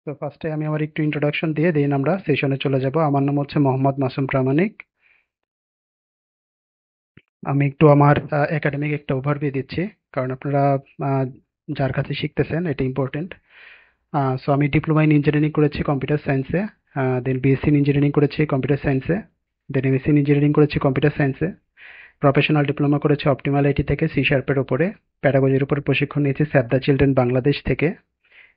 তো ফার্স্টে আমি আমার একটু ইন্ট্রোডাকশন দিয়ে দেন আমরা সেশনে চলে যাব। আমার নাম হচ্ছে মোহাম্মদ মাসুম প্রামাণিক। আমি একটু আমার একাডেমিক একটা ওভারভিউ দিচ্ছি, কারণ আপনারা আহ, যার কাছে শিখতেছেন এটা ইম্পর্টেন্ট। সো আমি ডিপ্লোমা ইন ইঞ্জিনিয়ারিং করেছি কম্পিউটার সায়েন্সে, দেন বিএসসি ইন ইঞ্জিনিয়ারিং করেছি কম্পিউটার সায়েন্সে, দেন এমএসসি ইন ইঞ্জিনিয়ারিং করেছি কম্পিউটার সায়েন্সে। প্রফেশনাল ডিপ্লোমা করেছি অপটিমাল আইটি থেকে সি শার্পের উপরে। প্যাডাগজির উপরে প্রশিক্ষণ নিয়েছি সেভ দ্য চিলড্রেন বাংলাদেশ থেকে।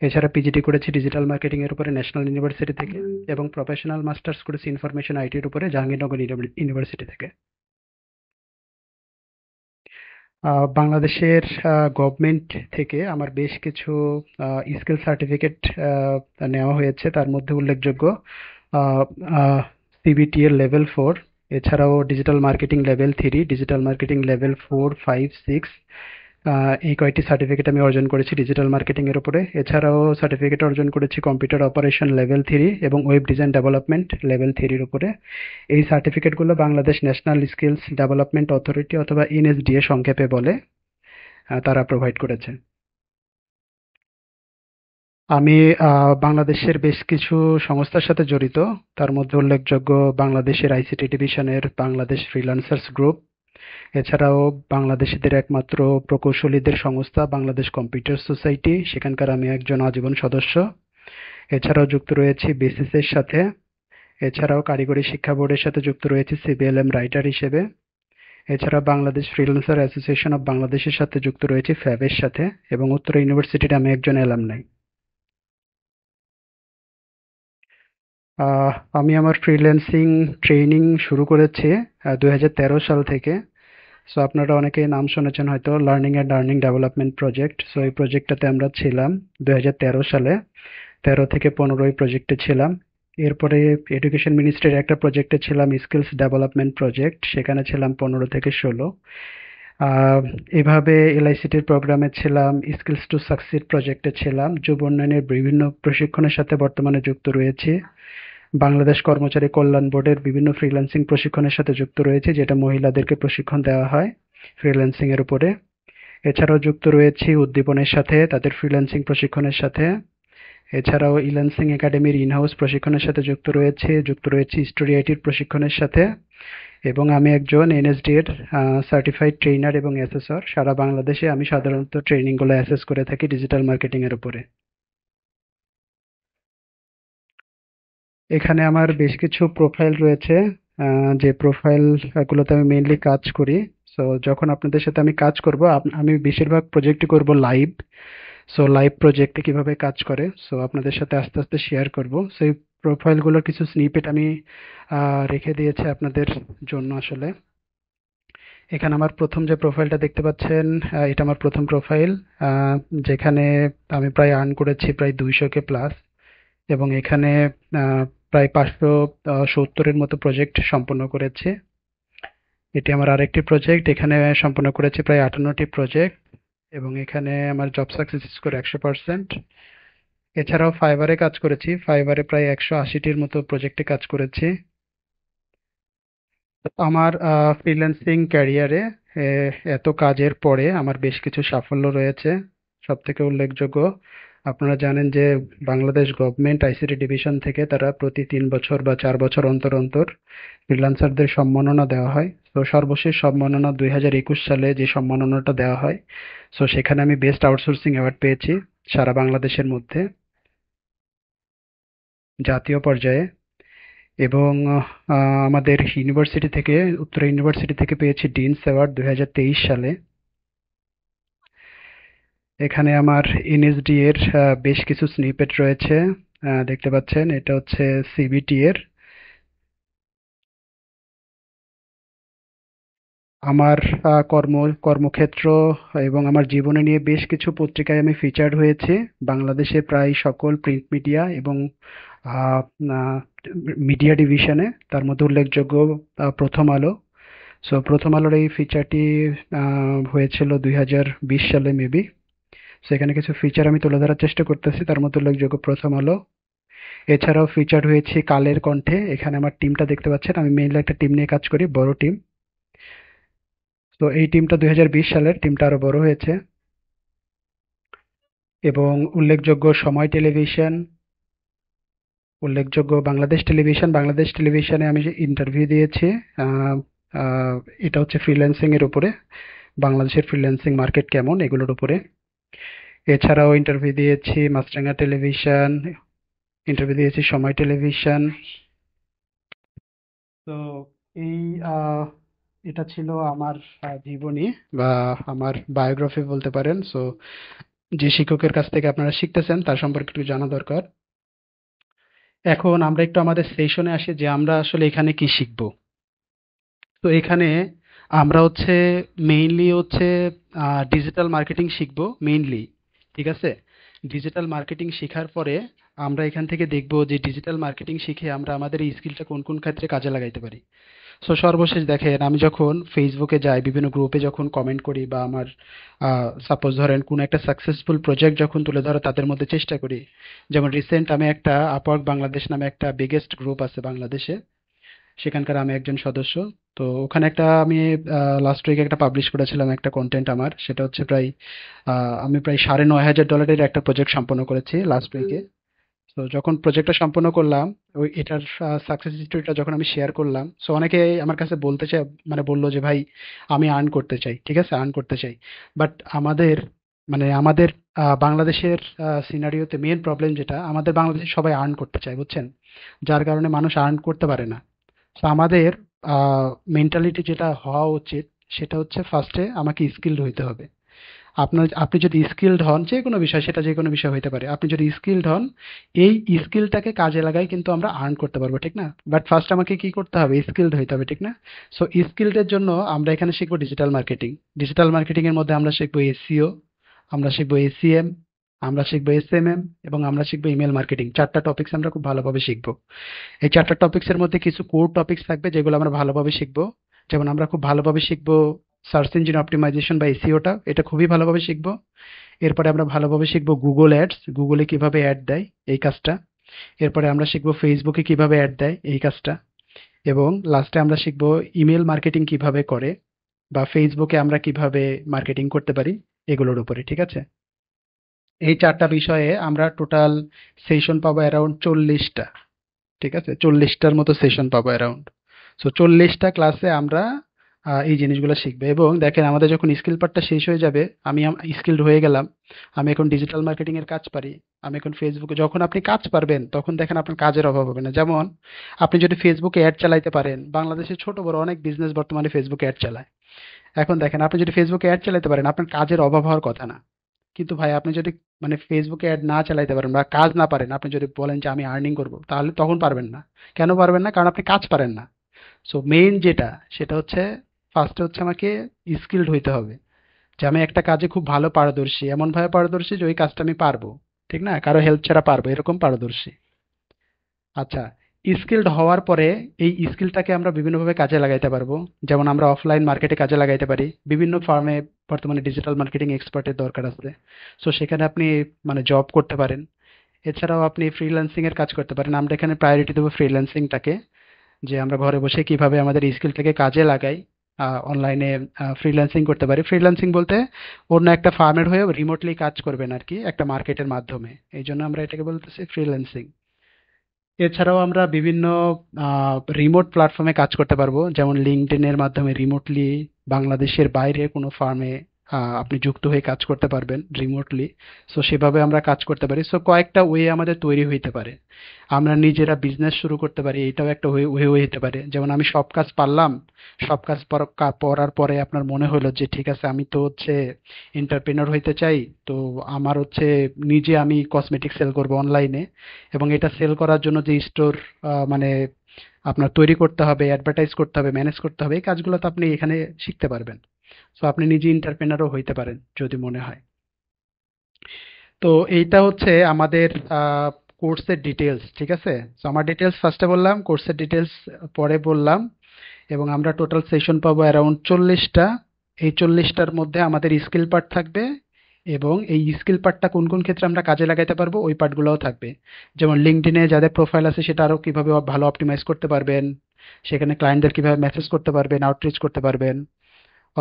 এছাড়া পিজিডি করেছি ডিজিটাল মার্কেটিং এর উপরে ন্যাশনাল ইউনিভার্সিটি থেকে, এবং প্রফেশনাল মাস্টার্স করেছি ইনফরমেশন আইটির উপরে জাহাঙ্গীরনগর ইউনিভার্সিটি থেকে। বাংলাদেশের গভর্নমেন্ট থেকে আমার বেশ কিছু স্কিল সার্টিফিকেট নেওয়া হয়েছে, তার মধ্যে উল্লেখযোগ্য সিবিটি এর লেভেল 4, এছাড়াও digital marketing level 3, digital marketing level 4, 5, 6। এই কয়েকটি সার্টিফিকেট আমি অর্জন করেছি ডিজিটাল মার্কেটিং এর উপরে। এছাড়াও সার্টিফিকেট অর্জন করেছি কম্পিউটার অপারেশন লেভেল 3 এবং ওয়েব ডিজাইন ডেভেলপমেন্ট লেভেল 3 এর উপরে। এই সার্টিফিকেটগুলো Bangladesh national skills development authority অথবা এনএসডিএ সংক্ষেপে বলে, তারা প্রোভাইড করেছে। আমি বাংলাদেশের বেশ কিছু সংস্থার সাথে জড়িত, তার মধ্যে উল্লেখযোগ্য বাংলাদেশের আইসিটি ডিভিশনের বাংলাদেশ ফ্রিল্যান্সার্স গ্রুপ, এছাড়াও বাংলাদেশিদের একমাত্র প্রকৌশলীদের সংস্থা বাংলাদেশ কম্পিউটার সোসাইটি, সেখানকার আমি একজন আজীবন সদস্য। এছাড়াও যুক্ত রয়েছি বেসিস এর সাথে। এছাড়াও কারিগরি শিক্ষা বোর্ডের সাথে যুক্ত রয়েছে সিবিএলএম রাইটার হিসেবে। এছাড়া বাংলাদেশ ফ্রিল্যান্সার অ্যাসোসিয়েশন অব বাংলাদেশের সাথে যুক্ত রয়েছে ফ্যাবের সাথে, এবং উত্তরা ইউনিভার্সিটির আমি একজন অ্যালামনাই। আমি আমার ফ্রিল্যান্সিং ট্রেনিং শুরু করেছি 2013 সাল থেকে। সো আপনারা অনেকেই নাম শুনেছেন হয়তো, learning and earning development project. So এই প্রজেক্টটাতে আমরা ছিলাম 2013 সালে, 13 থেকে 15 এই প্রজেক্টে ছিলাম। এরপরে এডুকেশন মিনিস্ট্রির একটা প্রজেক্টে ছিলাম, স্কিলস ডেভেলপমেন্ট প্রজেক্ট, সেখানে ছিলাম 15 থেকে 16। আহ, এভাবে এলআইসিটির প্রোগ্রামে ছিলাম, স্কিলস টু সাকসিড প্রজেক্টে ছিলাম, যুব উন্নয়নের বিভিন্ন প্রশিক্ষণের সাথে বর্তমানে যুক্ত রয়েছে। বাংলাদেশ কর্মচারী কল্যাণ বোর্ডের বিভিন্ন ফ্রিল্যান্সিং প্রশিক্ষণের সাথে যুক্ত রয়েছে, যেটা মহিলাদেরকে প্রশিক্ষণ দেওয়া হয় ফ্রিল্যান্সিং এর উপরে। এছাড়াও যুক্ত রয়েছি উদ্দীপনের সাথে, তাদের ফ্রিল্যান্সিং প্রশিক্ষণের সাথে। এছাড়াও ইলান্সিং একাডেমির ইনহাউস প্রশিক্ষণের সাথে যুক্ত রয়েছে স্টোরি আইটির প্রশিক্ষণের সাথে। এবং আমি একজন এনএসডি এর সার্টিফাইড ট্রেইনার এবং অ্যাসেসর। সারা বাংলাদেশে আমি সাধারণত ট্রেনিংগুলো অ্যাসেস করে থাকি ডিজিটাল মার্কেটিং এর উপরে। এখানে আমার বেশ কিছু প্রোফাইল রয়েছে, যে প্রোফাইল গুলোতে আমি মেইনলি কাজ করি। সো যখন আপনাদের সাথে আমি কাজ করব, আমি বেশিরভাগ প্রজেক্টই করব লাইভ। সো লাইভ প্রজেক্টে কিভাবে কাজ করে, সো আপনাদের সাথে আস্তে আস্তে শেয়ার করব। সেই প্রোফাইলগুলোর কিছু স্নিপেট আমি রেখে দিয়েছি আপনাদের জন্য আসলে। এখানে আমার প্রথম যে প্রোফাইলটা দেখতে পাচ্ছেন, এটা আমার প্রথম প্রোফাইল, যেখানে আমি প্রায় আর্ন করেছি প্রায় 200K প্লাস। এবং এখানে প্রায় 570-এর মতো প্রজেক্ট সম্পন্ন করেছে। এটি আমার আরেকটি প্রজেক্ট, এখানে সম্পন্ন করেছি প্রায় 58টি প্রজেক্ট, এবং এখানে আমার জব সাকসেস স্কোর 100%। এছাড়াও ফাইবারে কাজ করেছি, ফাইবারে প্রায় 180টির মতো প্রজেক্টে কাজ করেছি। আমার ফ্রিল্যান্সিং ক্যারিয়ারে এত কাজের পরে আমার বেশ কিছু সাফল্য রয়েছে। সব থেকে উল্লেখযোগ্য, আপনারা জানেন যে বাংলাদেশ গভর্নমেন্ট আইসিটি ডিভিশন থেকে তারা প্রতি 3 বছর বা 4 বছর অন্তর অন্তর ফ্রিল্যান্সারদের সম্মাননা দেওয়া হয়। তো সর্বশেষ সম্মাননা 2021 সালে যে সম্মাননাটা দেওয়া হয়, সো সেখানে আমি বেস্ট আউটসোর্সিং অ্যাওয়ার্ড পেয়েছি সারা বাংলাদেশের মধ্যে, জাতীয় পর্যায়ে। এবং আমাদের ইউনিভার্সিটি থেকে, উত্তরা ইউনিভার্সিটি থেকে পেয়েছি ডিনস অ্যাওয়ার্ড 2023 সালে। এখানে আমার এনএসডি এর বেশ কিছু স্নিপেট রয়েছে, দেখতে পাচ্ছেন এটা হচ্ছে সিবিটি এর। আমার কর্মক্ষেত্র এবং আমার জীবনে নিয়ে বেশ কিছু পত্রিকায় আমি ফিচার্ড হয়েছি, বাংলাদেশে প্রায় সকল প্রিন্ট মিডিয়া এবং মিডিয়া ডিভিশনে। তার মধ্যে উল্লেখযোগ্য প্রথম আলো। সো প্রথম আলোর এই ফিচারটি হয়েছিল 2020 সালে মেবি। সেখানে কিছু ফিচার আমি তুলে ধরার চেষ্টা করতেছি, তার মধ্যে উল্লেখযোগ্য প্রথম আলো। এছাড়াও ফিচার হয়েছে কালের কণ্ঠে, এখানে আমার টিমটা দেখতে পাচ্ছেন, আমি মেইনলি একটা টিম নিয়ে কাজ করি, বড় টিম। তো এই টিমটা 2020 সালের, টিমটা আরো বড় হয়েছে। এবং উল্লেখযোগ্য সময় টেলিভিশন, উল্লেখযোগ্য বাংলাদেশ টেলিভিশনে আমি ইন্টারভিউ দিয়েছি। আহ, আহ, এটা হচ্ছে ফ্রিল্যান্সিং এর উপরে, বাংলাদেশের ফ্রিল্যান্সিং মার্কেট কেমন এগুলোর উপরে। এছাড়াও ইন্টারভিউ দিয়েছি মাছরাঙা টেলিভিশন, ইন্টারভিউ দিয়েছি সময় টেলিভিশন। তো এই আহ, এটা ছিল আমার জীবনী বা আমার বায়োগ্রাফি বলতে পারেন। সো যে শিক্ষকের কাছ থেকে আপনারা শিখতেছেন তার সম্পর্কে একটু জানা দরকার। এখন আমরা একটু আমাদের সেশনে আসি যে আমরা আসলে এখানে কি শিখব। তো এখানে আমরা হচ্ছে মেইনলি হচ্ছে ডিজিটাল মার্কেটিং শিখব মেইনলি, ঠিক আছে। ডিজিটাল মার্কেটিং শেখার পরে আমরা এখান থেকে দেখব যে ডিজিটাল মার্কেটিং শিখে আমরা আমাদের এই স্কিলটা কোন কোন ক্ষেত্রে কাজে লাগাইতে পারি। সো সর্বশেষ দেখেন, আমি যখন ফেসবুকে যাই, বিভিন্ন গ্রুপে যখন কমেন্ট করি বা আমার সাপোজ ধরেন কোনো একটা সাকসেসফুল প্রজেক্ট যখন তুলে ধরে তাদের মধ্যে চেষ্টা করি। যেমন রিসেন্ট আমি একটা আপওয়ার্ক বাংলাদেশ নামে একটা বিগেস্ট গ্রুপ আছে বাংলাদেশে, সেখানকার আমি একজন সদস্য। তো ওখানে একটা আমি লাস্ট উইকে একটা পাবলিশ করেছিলাম একটা কন্টেন্ট আমার, সেটা হচ্ছে আমি প্রায় $9,500 একটা প্রজেক্ট সম্পন্ন করেছি লাস্ট উইকে। তো যখন প্রজেক্টটা সম্পন্ন করলাম, ওই এটার সাকসেস স্টোরিটা যখন আমি শেয়ার করলাম, সো অনেকে আমার কাছে বলতে চাই, মানে বললো যে ভাই আমি আর্ন করতে চাই, ঠিক আছে আর্ন করতে চাই। বাট আমাদের বাংলাদেশের সিনারিওতে মেন প্রবলেম যেটা, আমাদের বাংলাদেশে সবাই আর্ন করতে চায়, বুঝছেন, যার কারণে মানুষ আর্ন করতে পারে না। তো আমাদের মেন্টালিটি যেটা হওয়া উচিত সেটা হচ্ছে ফার্স্টে আমাকে স্কিলড হইতে হবে। আপনি যদি স্কিলড হন যে কোনো বিষয়, সেটা যে কোনো বিষয় হইতে পারে, আপনি যদি স্কিলড হন, এই স্কিলটাকে কাজে লাগাই কিন্তু আমরা আর্ন করতে পারবো, ঠিক না। বাট ফার্স্ট আমাকে কি করতে হবে, স্কিলড হইতে হবে, ঠিক না। সো স্কিলডের জন্য আমরা এখানে শিখবো ডিজিটাল মার্কেটিং। ডিজিটাল মার্কেটিং এর মধ্যে আমরা শিখবো এসইও, আমরা শিখবো এসিএম, আমরা শিখবো এসএমএম, এবং আমরা শিখবো ইমেল মার্কেটিং। 4টা টপিকস আমরা খুব ভালোভাবে শিখবো। এই 4টা টপিকস এর মধ্যে কিছু কোর টপিকস থাকবে যেগুলো আমরা ভালোভাবে শিখবো। যেমন আমরা খুব ভালোভাবে শিখবো সার্চ ইঞ্জিন অপটিমাইজেশন বা এসইওটা, এটা খুবই ভালোভাবে শিখবো। এরপরে আমরা ভালোভাবে শিখবো গুগল অ্যাডস, গুগলে কিভাবে অ্যাড দেয় এই কাজটা। এরপরে আমরা শিখবো ফেসবুকে কিভাবে অ্যাড দেয় এই কাজটা। এবং লাস্টে আমরা শিখবো ইমেল মার্কেটিং কিভাবে করে, বা ফেসবুকে আমরা কিভাবে মার্কেটিং করতে পারি, এগুলোর উপরে, ঠিক আছে। এই 4টা বিষয়ে আমরা টোটাল সেশন পাবো অ্যারাউন্ড 40টা, ঠিক আছে, 40টার মতো সেশন পাবো অ্যারাউন্ড। সো 40টা ক্লাসে আমরা এই জিনিসগুলো শিখবে। এবং দেখেন আমাদের যখন স্কিল পার্টটা শেষ হয়ে যাবে, আমি স্কিলড হয়ে গেলাম, আমি এখন ডিজিটাল মার্কেটিং এর কাজ পারি, আমি এখন ফেসবুকে, যখন আপনি কাজ পারবেন তখন দেখেন আপনার কাজের অভাব হবে না। যেমন আপনি যদি ফেসবুকে অ্যাড চালাইতে পারেন, বাংলাদেশে ছোট বড় অনেক বিজনেস বর্তমানে ফেসবুকে অ্যাড চালায়। এখন দেখেন আপনি যদি ফেসবুকে অ্যাড চালাতে পারেন, আপনার কাজের অভাব হওয়ার কথা না। কিন্তু ভাই আপনি যদি ফেসবুকে অ্যাড না চালাইতে পারেন বা কাজ না পারেন, আপনি যদি বলেন যে আমি আর্নিং করব, তাহলে তখন পারবেন না। কেন পারবেন না? কারণ আপনি কাজ পারেন না। সো মেইন যেটা সেটা হচ্ছে, ফার্স্টে হচ্ছে আমাকে স্কিলড হইতে হবে, যে আমি একটা কাজে খুব ভালো পারদর্শী, এমন ভাবে পারদর্শী যে ওই কাজটা আমি পারবো, ঠিক না, কারো হেল্প ছাড়া পারবো, এরকম পারদর্শী। আচ্ছা, স্কিলড হওয়ার পরে এই স্কিলটাকে আমরা বিভিন্নভাবে কাজে লাগাইতে পারবো। যেমন আমরা অফলাইন মার্কেটে কাজে লাগাইতে পারি, বিভিন্ন ফার্মে বর্তমানে ডিজিটাল মার্কেটিং এক্সপার্টের দরকার আছে। সো সেখানে আপনি জব করতে পারেন। এছাড়াও আপনি ফ্রিল্যান্সিং এর কাজ করতে পারেন। আমরা এখানে প্রায়োরিটি দেবো ফ্রিল্যান্সিংটাকে, যে আমরা ঘরে বসে কিভাবে আমাদের এই স্কিলটাকে কাজে লাগাই, অনলাইনে ফ্রিল্যান্সিং করতে পারি। ফ্রিল্যান্সিং বলতে অন্য একটা ফার্মের হয়ে রিমোটলি কাজ করবেন আর কি, একটা মার্কেটের মাধ্যমে, এই জন্য আমরা এটাকে বলতেছি ফ্রিল্যান্সিং। এছাড়াও আমরা বিভিন্ন রিমোট প্ল্যাটফর্মে কাজ করতে পারবো, যেমন লিঙ্কডইন এর মাধ্যমে রিমোটলি বাংলাদেশের বাইরে কোনো ফার্মে আপনি যুক্ত হয়ে কাজ করতে পারবেন রিমোটলি। সো সেভাবে আমরা কাজ করতে পারি। সো কয়েকটা ওয়ে আমাদের তৈরি হইতে পারে। আমরা নিজেরা বিজনেস শুরু করতে পারি, এটাও একটা ওয়ে হইতে পারে। যেমন আমি সব কাজ পারলাম, সব কাজ পড়ার পরে আপনার মনে হলো যে ঠিক আছে আমি তো হচ্ছে এন্টারপ্রেনার হইতে চাই। তো আমার হচ্ছে নিজে আমি কসমেটিক সেল করব অনলাইনে, এবং এটা সেল করার জন্য যে স্টোর মানে আপনার তৈরি করতে হবে, অ্যাডভার্টাইজ করতে হবে, ম্যানেজ করতে হবে, এই কাজগুলো তো আপনি এখানে শিখতে পারবেন। সো আপনি নিজে এন্টারপ্রেনারও হইতে পারেন যদি মনে হয়। তো এইটা হচ্ছে আমাদের কোর্সের ডিটেলস, ঠিক আছে। তো আমার ডিটেলস ফার্স্টে বললাম, কোর্সের ডিটেলস পরে বললাম। এবং আমরা টোটাল সেশন পাবো অ্যারাউন্ড 40টা। এই 40টার মধ্যে আমাদের স্কিল পার্ট থাকবে, এবং এই স্কিল পার্টটা কোন কোন ক্ষেত্রে আমরা কাজে লাগাইতে পারবো ওই পার্টগুলোও থাকবে। যেমন লিঙ্কডইনে যাদের প্রোফাইল আছে সেটা আরও কিভাবে ভালো অপটিমাইজ করতে পারবেন, সেখানে ক্লায়েন্টদের কিভাবে মেসেজ করতে পারবেন, আউটরিচ করতে পারবেন,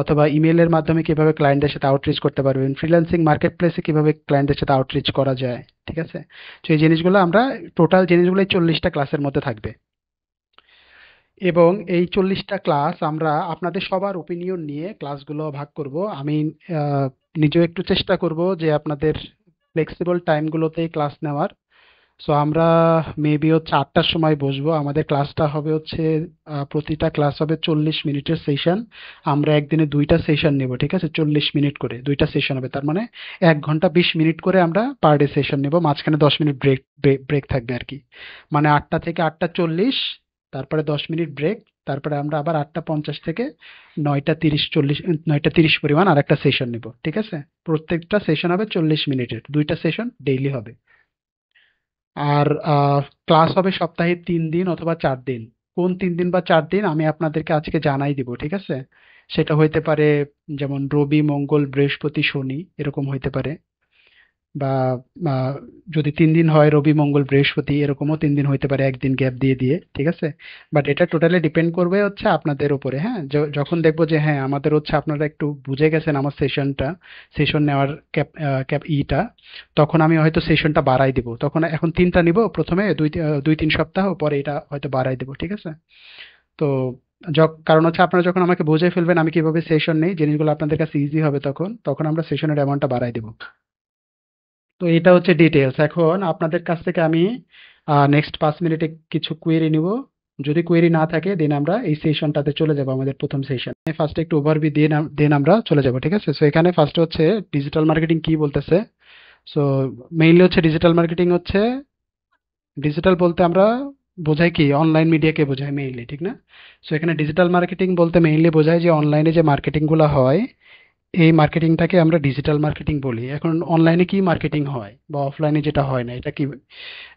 অথবা ইমেলের মাধ্যমে কিভাবে ক্লায়েন্টদের সাথে আউটরিচ করতে পারবেন, ফ্রিল্যান্সিং মার্কেট প্লেসে কিভাবে ক্লায়েন্টদের সাথে আউটরিচ করা যায়, ঠিক আছে? তো এই জিনিসগুলো আমরা টোটাল জিনিসগুলো 40টা ক্লাসের মধ্যে থাকবে। এবং এই 40টা ক্লাস আমরা আপনাদের সবার ওপিনিয়ন নিয়ে ক্লাসগুলো ভাগ করব। আমি নিজেও একটু চেষ্টা করব যে আপনাদের ফ্লেক্সিবল টাইমগুলোতে ক্লাস নেওয়ার। সো আমরা মেবি হচ্ছে 8টার সময় বসবো। আমাদের ক্লাসটা হবে হচ্ছে প্রতিটা ক্লাস হবে 40 মিনিটের সেশন। আমরা একদিনে 2টা সেশন নেব, ঠিক আছে? 40 মিনিট করে 2টা সেশন হবে, তার মানে 1 ঘন্টা 20 মিনিট করে আমরা পার ডে সেশন নেব, মাঝখানে 10 মিনিট ব্রেক ব্রেক থাকবে আর কি। মানে 8টা থেকে 8টা 40, তারপরে 10 মিনিট ব্রেক, তারপরে আমরা আবার 8টা 50 থেকে 9টা 30, 9টা 30 পরিমাণ আর একটা সেশন নেব, ঠিক আছে? প্রত্যেকটা সেশন হবে 40 মিনিটের, 2টা সেশন ডেইলি হবে। আর ক্লাস হবে সপ্তাহে 3 দিন অথবা 4 দিন। কোন 3 দিন বা 4 দিন আমি আপনাদেরকে আজকে জানাই দিব, ঠিক আছে? সেটা হইতে পারে যেমন রবি, মঙ্গল, বৃহস্পতি, শনি, এরকম হইতে পারে। বা আহ, যদি 3 দিন হয় রবি, মঙ্গল, বৃহস্পতি, এরকমও 3 দিন হইতে পারে, একদিন গ্যাপ দিয়ে দিয়ে, ঠিক আছে? বাট এটা টোটালি ডিপেন্ড করবে হচ্ছে আপনাদের উপরে। হ্যাঁ, যখন দেখবো যে হ্যাঁ আমাদের হচ্ছে আপনারা একটু বুঝে গেছেন আমার সেশন নেওয়ার ক্যাপ ক্যাপ ইটা, তখন আমি হয়তো সেশনটা বাড়াই দিব। তখন এখন 3টা নিব প্রথমে, 2-3 সপ্তাহ পরে এটা হয়তো বাড়াই দিব, ঠিক আছে? তো কারণ হচ্ছে আপনারা যখন আমাকে বুঝে ফেলবেন আমি কিভাবে সেশন নেই, জিনিসগুলো আপনাদের কাছে ইজি হবে, তখন তখন আমরা সেশনের অ্যামাউন্টটা বাড়াই দেবো। তো এটা হচ্ছে ডিটেলস। এখন আপনাদের কাছ থেকে আমি নেক্সট 5 মিনিটে কিছু কোয়েরি নিব। যদি কোয়েরি না থাকে দেন আমরা এই সেশনটাতে চলে যাব, আমাদের প্রথম সেশন। ফার্স্টে একটু ওভারভিউ দিয়ে দেন আমরা চলে যাব, ঠিক আছে? সো এখানে ফার্স্টে হচ্ছে ডিজিটাল মার্কেটিং কি বলতেছে। সো মেইনলি হচ্ছে ডিজিটাল বলতে আমরা বোঝাই কি, অনলাইন মিডিয়াকে বোঝায় মেইনলি, ঠিক না? সো এখানে ডিজিটাল মার্কেটিং বলতে মেইনলি বোঝায় যে অনলাইনে যে মার্কেটিং গুলো হয়, এই মার্কেটিংটাকে আমরা ডিজিটাল মার্কেটিং বলি। এখন অনলাইনে কি মার্কেটিং হয় বা অফলাইনে যেটা হয় না, এটা কি,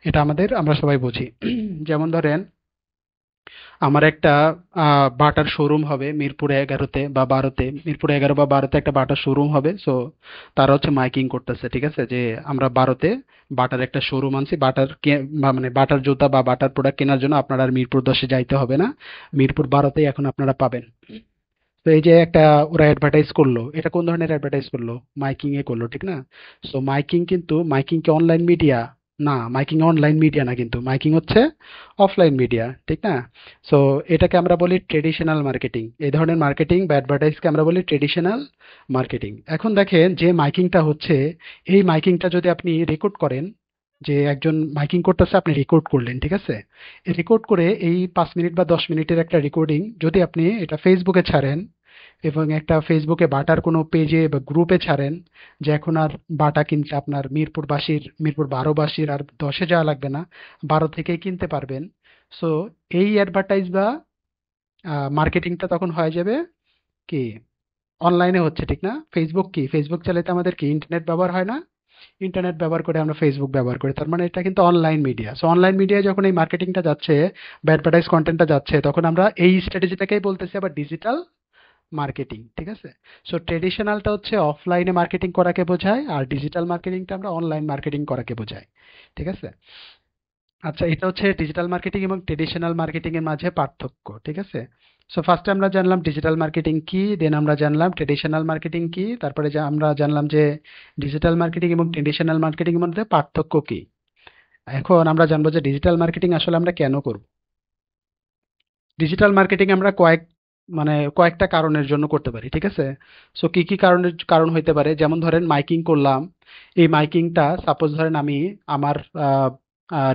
এটা আমরা সবাই বুঝি। যেমন ধরেন আমার একটা বাটার শোরুম হবে মিরপুর 11-তে বা 12-তে, মিরপুর 11 বা 12-তে একটা বাটার শোরুম হবে। সো তারা হচ্ছে মাইকিং করতেছে, ঠিক আছে, যে আমরা 12-তে বাটার একটা শোরুম আনছি, মানে বাটার জুতা বা বাটার প্রোডাক্ট কেনার জন্য আপনার আর মিরপুর 10-এ যাইতে হবে না, মিরপুর 12-তেই এখন আপনারা পাবেন। তো এই যে একটা ওরা অ্যাডভার্টাইজ করলো, এটা কোন ধরনের অ্যাডভার্টাইজ করলো? মাইকিং এ করলো, ঠিক না? সো মাইকিং কি অনলাইন মিডিয়া? না, মাইকিং অনলাইন মিডিয়া না, কিন্তু মাইকিং হচ্ছে অফলাইন মিডিয়া, ঠিক না? সো এটাকে আমরা বলি ট্রেডিশনাল মার্কেটিং। এই ধরনের মার্কেটিং বা অ্যাডভার্টাইজকে আমরা বলি ট্রেডিশনাল মার্কেটিং। এখন দেখেন যে মাইকিংটা হচ্ছে, এই মাইকিংটা যদি আপনি রেকর্ড করেন, যে একজন মাইকিং করতেছে আপনি রেকর্ড করলেন, ঠিক আছে? রেকর্ড করে এই 5 মিনিট বা 10 মিনিটের একটা রেকর্ডিং যদি আপনি এটা ফেসবুকে ছাড়েন, এবং একটা ফেসবুকে বাটার কোনো পেজে বা গ্রুপে ছাড়েন, যে এখন আর বাটা কিনতে আপনার মিরপুর 12বাসীর আর 10-এ যাওয়া লাগবে না, 12 থেকেই কিনতে পারবেন। সো এই অ্যাডভার্টাইজ বা মার্কেটিংটা তখন হয়ে যাবে কি, অনলাইনে হচ্ছে, ঠিক না? ফেসবুক চালাতে আমাদের কি ইন্টারনেট ব্যবহার হয় না? ইন্টারনেট ব্যবহার করে আমরা ফেসবুক ব্যবহার করি, তার মানে এটা কিন্তু অনলাইন মিডিয়া। সো অনলাইন মিডিয়ায় যখন এই মার্কেটিংটা যাচ্ছে বা অ্যাডভার্টাইজ কন্টেন্টটা যাচ্ছে, তখন আমরা এই স্ট্র্যাটেজিটাকেই বলতেছি আবার ডিজিটাল মার্কেটিং, ঠিক আছে? সো ট্রেডিশনালটা হচ্ছে অফলাইনে মার্কেটিং করাকে বোঝায়, আর ডিজিটাল মার্কেটিংটা আমরা অনলাইন মার্কেটিং করাকে বোঝায়, ঠিক আছে? আচ্ছা, এটা হচ্ছে ডিজিটাল মার্কেটিং এবং ট্রেডিশনাল মার্কেটিং এর মাঝে পার্থক্য, ঠিক আছে? সো ফার্স্টে আমরা জানলাম ডিজিটাল মার্কেটিং কি, দেন আমরা জানলাম ট্রেডিশনাল মার্কেটিং কি, তারপরে আমরা জানলাম যে ডিজিটাল মার্কেটিং এবং ট্রেডিশনাল মার্কেটিং এর মধ্যে পার্থক্য কি। এখন আমরা জানবো যে ডিজিটাল মার্কেটিং আসলে আমরা কেন করব। ডিজিটাল মার্কেটিং আমরা কয়েকটা কারণের জন্য করতে পারি, ঠিক আছে? সো কি কি কারণ হইতে পারে, যেমন ধরেন মাইকিং করলাম। এই মাইকিংটা সাপোজ ধরেন আমি আমার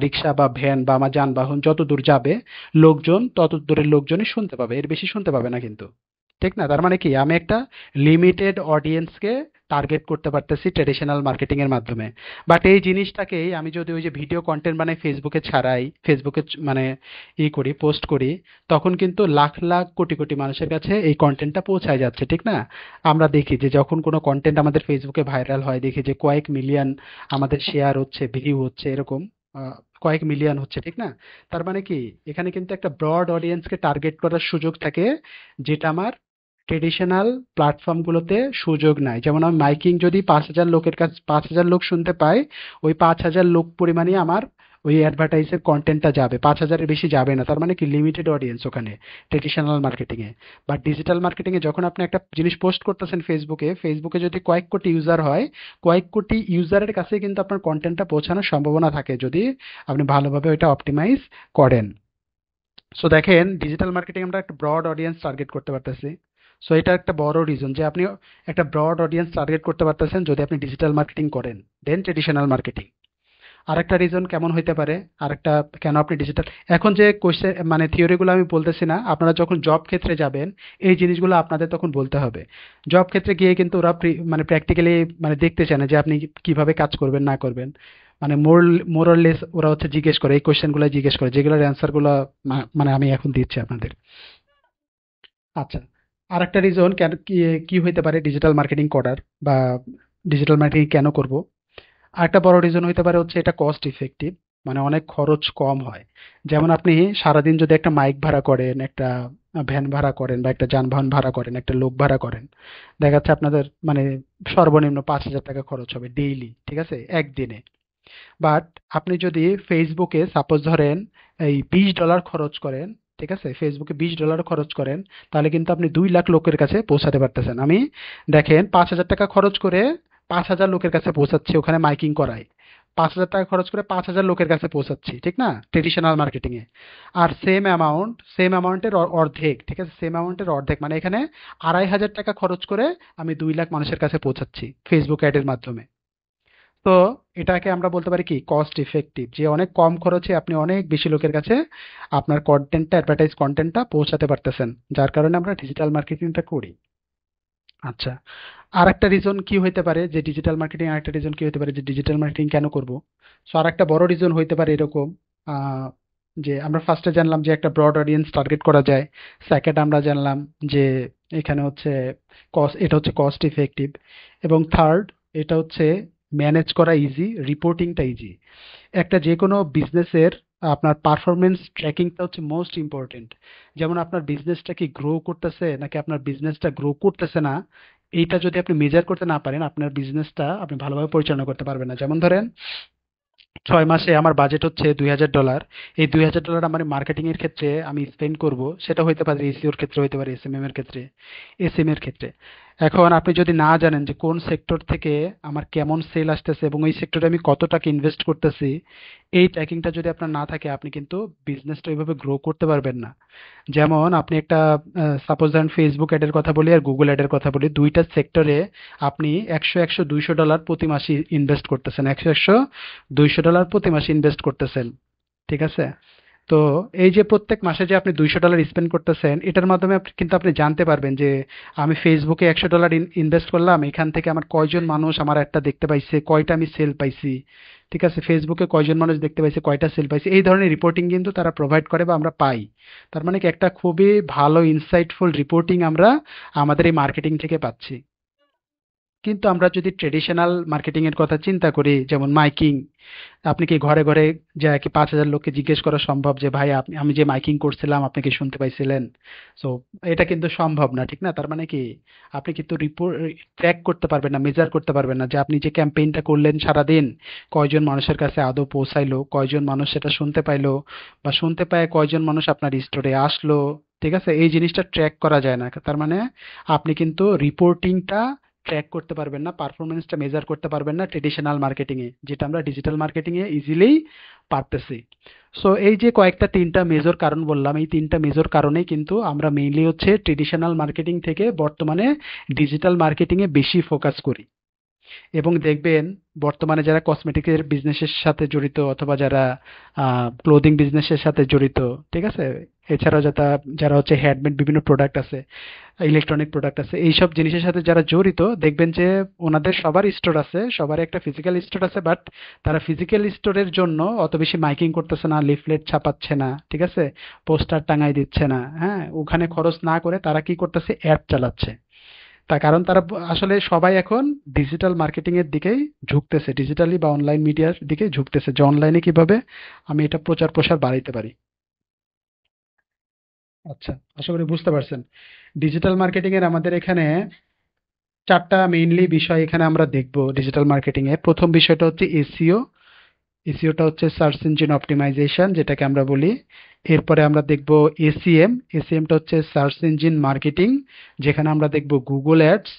রিক্সা বা ভ্যান বা আমার যানবাহন যত দূর যাবে, লোকজন তত দূরের লোকজনই শুনতে পাবে, এর বেশি শুনতে পাবে না কিন্তু, ঠিক না? তার মানে কি, আমি একটা লিমিটেড অডিয়েন্সকে টার্গেট করতে পারতেছি ট্রেডিশনাল মার্কেটিং এর মাধ্যমে। বাট এই জিনিসটাকেই আমি যদি ওই যে ভিডিও কন্টেন্ট বানাই ফেসবুকে ছাড়াই, ফেসবুকে মানে করি, পোস্ট করি, তখন কিন্তু লাখ লাখ কোটি কোটি মানুষের কাছে এই কন্টেন্টটা পৌঁছায় যাচ্ছে, ঠিক না? আমরা দেখি যে যখন কোনো কন্টেন্ট আমাদের ফেসবুকে ভাইরাল হয়, দেখি যে কয়েক মিলিয়ন আমাদের শেয়ার হচ্ছে, ভিউ হচ্ছে, এরকম আহ, কয়েক মিলিয়ন হচ্ছে, ঠিক না? তার মানে কি, এখানে কিন্তু একটা ব্রড অডিয়েন্সকে টার্গেট করার সুযোগ থাকে, যেটা আমার ট্রেডিশনাল প্ল্যাটফর্মগুলোতে সুযোগ নাই। যেমন আমি মাইকিং যদি 5,000 লোকের কাছে 5,000 লোক শুনতে পায়, ওই 5,000 লোক পরিমাণই আমার ওই অ্যাডভার্টাইজের কন্টেন্টটা যাবে, 5,000-এর বেশি যাবে না। তার মানে কি লিমিটেড অডিয়েন্স ওখানে ট্রেডিশনাল মার্কেটিংয়ে। বা ডিজিটাল মার্কেটিংয়ে যখন আপনি একটা জিনিস পোস্ট করতেছেন ফেসবুকে, ফেসবুকে যদি কয়েক কোটি ইউজার হয়, কয়েক কোটি ইউজারের কাছে কিন্তু আপনার কন্টেন্টটা পৌঁছানোর সম্ভাবনা থাকে যদি আপনি ভালোভাবে ওইটা অপটিমাইজ করেন। সো দেখেন, ডিজিটাল মার্কেটিং আমরা একটা ব্রড অডিয়েন্স টার্গেট করতে পারতেছি। সো এটা একটা বড় রিজন যে আপনি একটা ব্রড অডিয়েন্স টার্গেট করতে পারতেছেন যদি আপনি ডিজিটাল মার্কেটিং করেন দেন ট্রেডিশনাল মার্কেটিং। আরেকটা রিজন কেমন হইতে পারে, আরেকটা কেন আপনি ডিজিটাল, এখন যে কোশ্চেন মানে থিওরিগুলো আমি বলতেছি না, আপনারা যখন জব ক্ষেত্রে যাবেন এই জিনিসগুলো আপনাদের তখন বলতে হবে। জব ক্ষেত্রে গিয়ে কিন্তু ওরা মানে প্র্যাকটিক্যালি মানে দেখতে চায় না যে আপনি কিভাবে কাজ করবেন না করবেন। মানে মোরলেস ওরা হচ্ছে জিজ্ঞেস করে, এই কোশ্চেনগুলো জিজ্ঞেস করে যেগুলোর অ্যান্সারগুলো মানে আমি এখন দিচ্ছি আপনাদের। আচ্ছা, আরেকটা রিজন কেন কি কি হইতে পারে ডিজিটাল মার্কেটিং করার বা ডিজিটাল মার্কেটিং কেন করব, আরেকটা বড় রিজন হইতে পারে হচ্ছে এটা কস্ট ইফেক্টিভ, মানে অনেক খরচ কম হয়। যেমন আপনি সারাদিন যদি একটা মাইক ভাড়া করেন, একটা ভ্যান ভাড়া করেন বা একটা যানবাহন ভাড়া করেন, একটা লোক ভাড়া করেন, দেখা যাচ্ছে আপনাদের মানে সর্বনিম্ন 5,000 টাকা খরচ হবে ডেইলি, ঠিক আছে, একদিনে। বাট আপনি যদি ফেসবুকে সাপোজ ধরেন এই $20 খরচ করেন, ঠিক আছে, ফেসবুকে $20 খরচ করেন, তাহলে কিন্তু আপনি 2 লাখ লোকের কাছে পৌঁছাতে পারতেছেন। আমি দেখেন 5,000 টাকা খরচ করে 5,000 লোকের কাছে পৌঁছাচ্ছি, ওখানে মাইকিং করায় 5,000 টাকা খরচ করে 5,000 লোকের কাছে পৌঁছাচ্ছি, ঠিক না, ট্রেডিশনাল মার্কেটিং এ। আর সেম অ্যামাউন্টের অর্ধেক, ঠিক আছে, সেম অ্যামাউন্টের অর্ধেক মানে এখানে 2,500 টাকা খরচ করে আমি 2 লাখ মানুষের কাছে পৌঁছাচ্ছি ফেসবুক অ্যাডের মাধ্যমে। তো এটাকে আমরা বলতে পারি কি কস্ট ইফেক্টিভ, যে অনেক কম খরচে আপনি অনেক বেশি লোকের কাছে আপনার কন্টেন্টটা, অ্যাডভার্টাইজ কন্টেন্টটা পৌঁছাতে পারতেছেন, যার কারণে আমরা ডিজিটাল মার্কেটিংটা করি। আচ্ছা, আরেকটা রিজন কি হইতে পারে যে ডিজিটাল মার্কেটিং, আরেকটা রিজন কি হইতে পারে যে ডিজিটাল মার্কেটিং কেন করব। সো আরেকটা বড় রিজন হইতে পারে এরকম, আহ, যে আমরা ফার্স্টে জানলাম যে একটা ব্রড অডিয়েন্স টার্গেট করা যায়। সেকেন্ড আমরা জানলাম যে এখানে হচ্ছে কস্ট, এটা হচ্ছে কস্ট ইফেক্টিভ। এবং থার্ড, এটা হচ্ছে ম্যানেজ করা ইজি, রিপোর্টিংটা ইজি। একটা যে কোনো বিজনেসের আপনার পারফরমেন্স ট্র্যাকিংটা হচ্ছে মোস্ট ইম্পর্টেন্ট। যেমন আপনার বিজনেসটা কি গ্রো করতেছে নাকি আপনার বিজনেসটা গ্রো করতেছে না, এইটা যদি আপনি মেজার করতে না পারেন আপনার বিজনেসটা আপনি ভালোভাবে পরিচালনা করতে পারবেন না। যেমন ধরেন 6 মাসে আমার বাজেট হচ্ছে $2,000, এই $2,000 আমার মার্কেটিং এর ক্ষেত্রে আমি স্পেন্ড করব, সেটা হইতে পারে এসইওর ক্ষেত্রে, হইতে পারে এসএমএম এর ক্ষেত্রে, এসএম এর ক্ষেত্রে। এখন আপনি যদি না জানেন যে কোন সেক্টর থেকে আমার কেমন সেল আসতেছে এবং ওই সেক্টরে আমি কত টাকা ইনভেস্ট করতেছি, এই ট্র্যাকিংটা যদি আপনার না থাকে আপনি কিন্তু বিজনেসটা ওইভাবে গ্রো করতে পারবেন না। যেমন আপনি একটা সাপোজ ধরেন ফেসবুক অ্যাডের কথা বলি আর গুগল অ্যাডের কথা বলি, দুইটা সেক্টরে আপনি 100 100 $200 প্রতি মাসে ইনভেস্ট করতেছেন, 100 100 $200 প্রতি মাসে ইনভেস্ট করতেছেন, ঠিক আছে। তো এই যে প্রত্যেক মাসে যে আপনি $200 স্পেন্ড করতেছেন, এটার মাধ্যমে কিন্তু আপনি জানতে পারবেন যে আমি ফেসবুকে $100 ইনভেস্ট করলাম, এখান থেকে আমার কয়জন মানুষ আমার একটা দেখতে পাইছে, কয়টা আমি সেল পাইছি, ঠিক আছে, ফেসবুকে কয়জন মানুষ দেখতে পাইছে, কয়টা সেল পাইছে, এই ধরনের রিপোর্টিং কিন্তু তারা প্রোভাইড করে বা আমরা পাই। তার মানে কি একটা খুবই ভালো ইনসাইটফুল রিপোর্টিং আমরা আমাদের এই মার্কেটিং থেকে পাচ্ছি। কিন্তু আমরা যদি ট্রেডিশনাল মার্কেটিং এর কথা চিন্তা করি, যেমন মাইকিং, আপনি কি ঘরে ঘরে যা কি 5,000 লোককে জিজ্ঞেস করা সম্ভব যে ভাই আপনি, আমি যে মাইকিং করছিলাম আপনি কি শুনতে পাইছিলেন? সো এটা কিন্তু সম্ভব না, ঠিক না। তার মানে কি আপনি কিন্তু রিপোর্ট ট্র্যাক করতে পারবেন না, মেজার করতে পারবেন না যে আপনি যে ক্যাম্পেইনটা করলেন সারাদিন কয়জন মানুষের কাছে আদৌ পৌঁছাইলো, কয়জন মানুষ সেটা শুনতে পাইলো, বা শুনতে পায় কয়জন মানুষ আপনার স্টোরে আসলো, ঠিক আছে, এই জিনিসটা ট্র্যাক করা যায় না। তার মানে আপনি কিন্তু রিপোর্টিংটা ট্র্যাক করতে পারবেন না, পারফরমেন্সটা মেজার করতে পারবেন না ট্রেডিশনাল মার্কেটিং এ, যেটা আমরা ডিজিটাল মার্কেটিং এ ইজিলি পারতেছি। সো এই যে কয়েকটা তিনটা মেজর কারণ বললাম, এই তিনটা মেজর কারণেই কিন্তু আমরা মেইনলি হচ্ছে ট্রেডিশনাল মার্কেটিং থেকে বর্তমানে ডিজিটাল মার্কেটিং এ বেশি ফোকাস করি। এবং দেখবেন বর্তমানে যারা কসমেটিক্সের বিজনেসের সাথে জড়িত অথবা যারা ক্লোদিং বিজনেসের সাথে জড়িত, ঠিক আছে, এছাড়াও যারা যারা হচ্ছে হ্যান্ডমেড বিভিন্ন প্রোডাক্ট আছে, ইলেকট্রনিক প্রোডাক্ট আছে, এইসব জিনিসের সাথে যারা জড়িত দেখবেন যে ওনাদের সবার স্টোর আছে, সবার একটা ফিজিক্যাল স্টোর আছে, বাট তারা ফিজিক্যাল স্টোরের জন্য অত বেশি মাইকিং করতেছে না, লিফলেট ছাপাচ্ছে না, ঠিক আছে, পোস্টার টাঙাই দিচ্ছে না, হ্যাঁ, ওখানে খরচ না করে তারা কি করতেছে, অ্যাড চালাচ্ছে। তার কারণ তারা আসলে সবাই এখন ডিজিটাল মার্কেটিং এর দিকেই ঝুঁকতেছে, ডিজিটালি বা অনলাইন মিডিয়ার দিকে ঝুঁকতেছে যে অনলাইনে কিভাবে আমি এটা প্রচার প্রসার বাড়াইতে পারি। আচ্ছা, আশা করি বুঝতে পারছেন। ডিজিটাল মার্কেটিং এর আমাদের এখানে চারটা মেইনলি বিষয় এখানে আমরা দেখব ডিজিটাল মার্কেটিং এর। প্রথম বিষয়টা হচ্ছে এসইও, এসইওটা হচ্ছে সার্চ ইঞ্জিন অপটিমাইজেশন, যেটাকে আমরা বলি। এরপরে আমরা দেখব এসইএম। এসইএমটা হচ্ছে সার্চ ইঞ্জিন মার্কেটিং, যেখানে আমরা দেখব গুগল অ্যাডস।